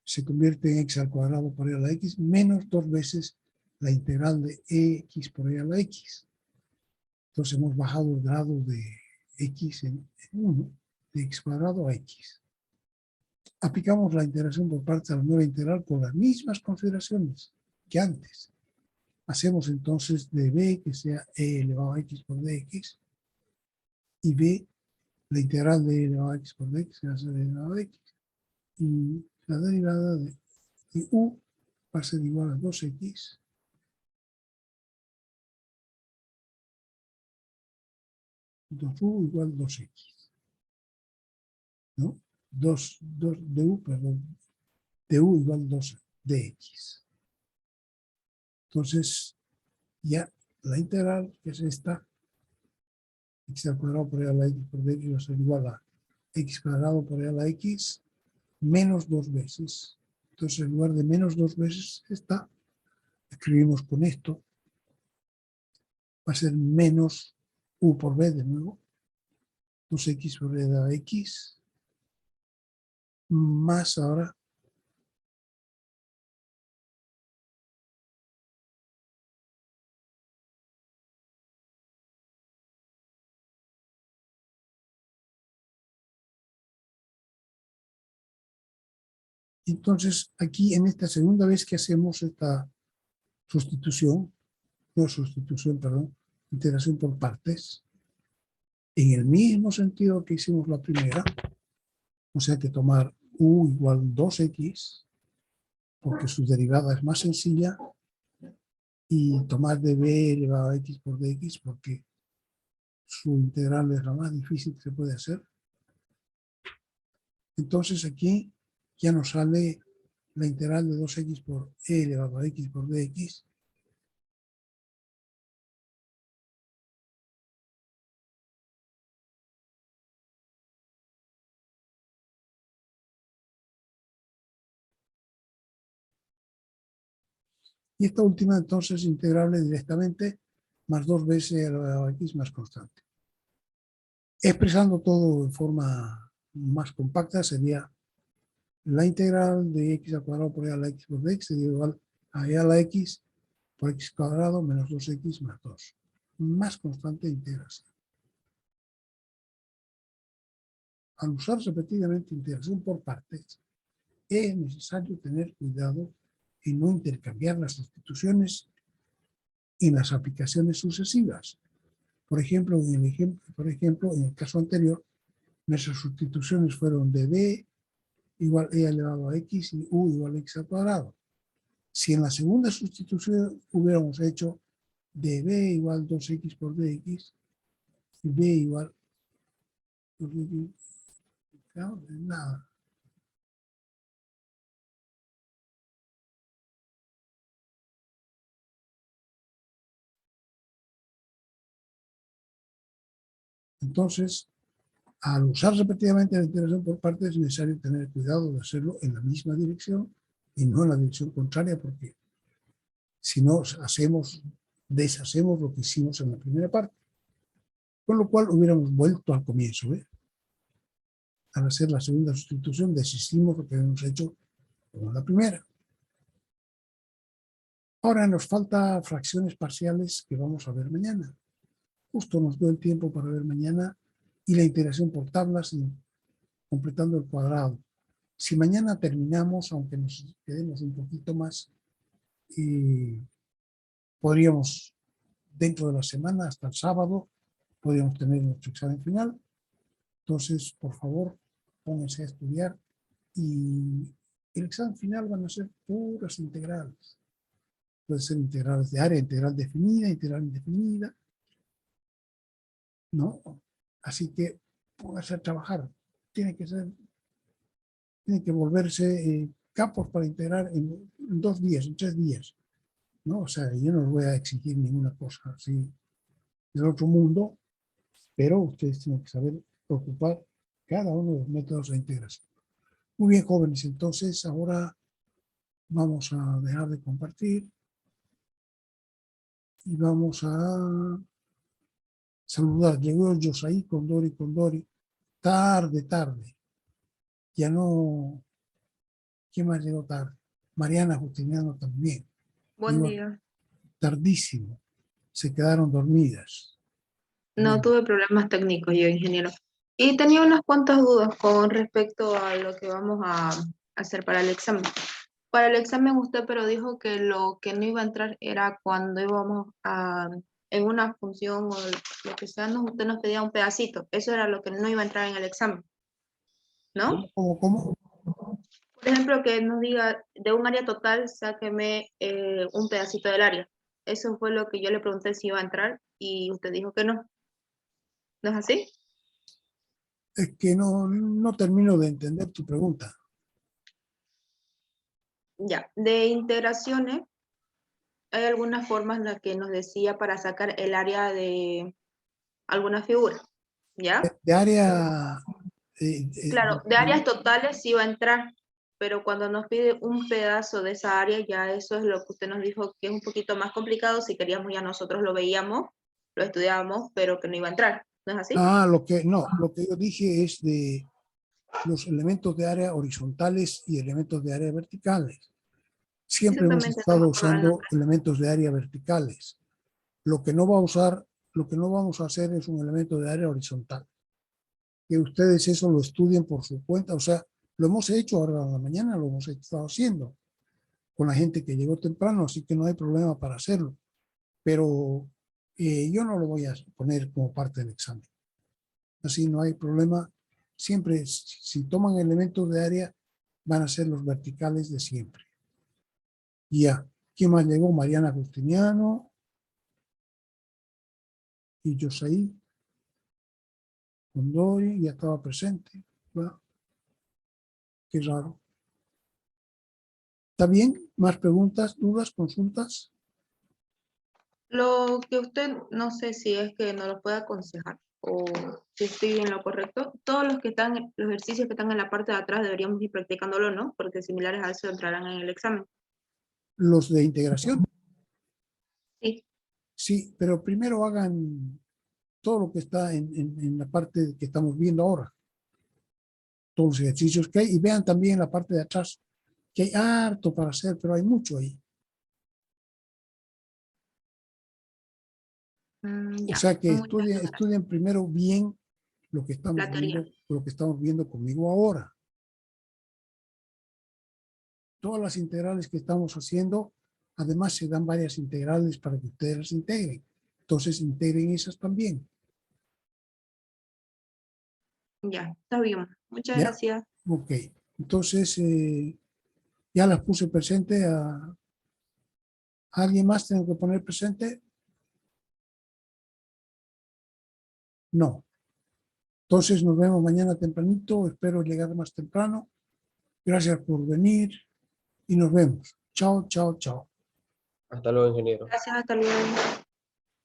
se convierte en x al cuadrado por e a la x menos 2 veces la integral de x por e a la x. Entonces hemos bajado el grado de x en 1, de x cuadrado a x. Aplicamos la integración por partes a la nueva integral con las mismas consideraciones que antes. Hacemos entonces de b que sea e elevado a x por dx, y b, la integral de e elevado a x por dx, que va a ser e elevado a x, y la derivada de u va a ser igual a 2x u igual 2x, ¿no? 2 du, perdón, du igual 2 dx. Entonces, ya la integral, que es esta, x al cuadrado por e a la x por dx va a ser igual a x cuadrado por e a la x menos 2 veces. Entonces, en lugar de menos 2 veces esta, escribimos con esto, va a ser menos u por b de nuevo, 2x por e a la x, más ahora. Entonces, aquí en esta segunda vez que hacemos esta sustitución, no sustitución, perdón, integración por partes, en el mismo sentido que hicimos la primera, o sea que tomar u igual 2x, porque su derivada es más sencilla, y tomar db elevado a x por dx, porque su integral es la más difícil que se puede hacer. Entonces aquí ya nos sale la integral de 2x por e elevado a x por dx. Y esta última entonces es integrable directamente más 2 veces elevado a x más constante. Expresando todo en forma más compacta sería la integral de x al cuadrado por e a la x por dx sería igual a e a la x por x cuadrado menos 2x más 2. Más constante de integración. Al usar repetidamente integración por partes, es necesario tener cuidado en no intercambiar las sustituciones en las aplicaciones sucesivas. Por ejemplo, en el caso anterior, nuestras sustituciones fueron de b igual e elevado a x y u igual a x al cuadrado. Si en la segunda sustitución hubiéramos hecho de b igual 2x por dx y b igual 2x, claro, nada. Entonces, al usar repetidamente la integración por partes es necesario tener cuidado de hacerlo en la misma dirección y no en la dirección contraria, porque si no deshacemos lo que hicimos en la primera parte. Con lo cual hubiéramos vuelto al comienzo. Al hacer la segunda sustitución deshicimos lo que habíamos hecho con la primera. Ahora nos falta fracciones parciales que vamos a ver mañana. Justo nos dio el tiempo para ver mañana y la integración por tablas y completando el cuadrado. Si mañana terminamos, aunque nos quedemos un poquito más, podríamos, dentro de la semana, hasta el sábado, podríamos tener nuestro examen final. Entonces, por favor, pónganse a estudiar y el examen final van a ser puras integrales. Puede ser integrales de área, integral definida, integral indefinida, ¿no? Así que pónganse a trabajar. Tiene que volverse campos para integrar en 2 días, en 3 días, ¿no? O sea, yo no les voy a exigir ninguna cosa así del otro mundo, pero ustedes tienen que saber ocupar cada uno de los métodos de integración. Muy bien, jóvenes, entonces ahora vamos a dejar de compartir y vamos a saludar. Llegó Yosaí Condori, tarde. Ya no, ¿quién más llegó tarde? Mariana Justiniano también. Buen Llegó día. tardísimo. Se quedaron dormidas. No Bueno, tuve problemas técnicos yo, ingeniero. Y tenía unas cuantas dudas con respecto a lo que vamos a hacer para el examen. Para el examen usted pero dijo que lo que no iba a entrar era cuando íbamos a, en una función o lo que sea, usted nos pedía un pedacito. Eso era lo que no iba a entrar en el examen, ¿no? ¿Cómo? Por ejemplo, que nos diga de un área total, sáqueme un pedacito del área. Eso fue lo que yo le pregunté si iba a entrar y usted dijo que no. ¿No es así? Es que no termino de entender tu pregunta. Ya, de integraciones, hay algunas formas en las que nos decía para sacar el área de alguna figura, ¿ya? De área... Claro, de áreas totales sí va a entrar, pero cuando nos pide un pedazo de esa área, ya eso es lo que usted nos dijo que es un poquito más complicado. Si queríamos ya nosotros lo veíamos, lo estudiábamos, pero que no iba a entrar, ¿no es así? lo que yo dije es los elementos de área horizontales y elementos de área verticales. Siempre hemos Exactamente, estado no me acuerdo del usando nombre. elementos de área verticales. Lo que no vamos a hacer es un elemento de área horizontal. Que ustedes eso lo estudien por su cuenta. O sea, lo hemos hecho ahora en la mañana, lo hemos estado haciendo con la gente que llegó temprano, así que no hay problema para hacerlo. Pero yo no lo voy a poner como parte del examen. Así no hay problema. Siempre, si toman elementos de área, van a ser los verticales de siempre. Y ya, ¿quién más llegó? Mariana Justiniano y Josaí Condori, ya estaba presente. Bueno, qué raro. ¿Está bien? ¿Más preguntas, dudas, consultas? Lo que usted, no sé si es que nos lo puede aconsejar o si estoy en lo correcto. Todos los que están, los ejercicios que están en la parte de atrás deberíamos ir practicándolo, ¿no? Porque similares a eso entrarán en el examen. Los de integración, Sí, sí, pero primero hagan todo lo que está en la parte que estamos viendo ahora. Todos los ejercicios que hay y vean también la parte de atrás, que hay harto para hacer, pero hay mucho ahí. O ya, sea que muchas gracias. estudien primero bien lo que La teoría. estamos viendo conmigo ahora. Todas las integrales que estamos haciendo, además se dan varias integrales para que ustedes las integren. Entonces integren esas también. Ya, está bien. Muchas ¿Ya? gracias. Ok. Entonces, ya las puse presente a alguien más. ¿Tengo que poner presente? No. Entonces nos vemos mañana tempranito. Espero llegar más temprano. Gracias por venir y nos vemos. Chao, chao, chao. Hasta luego, ingeniero. Gracias, hasta luego.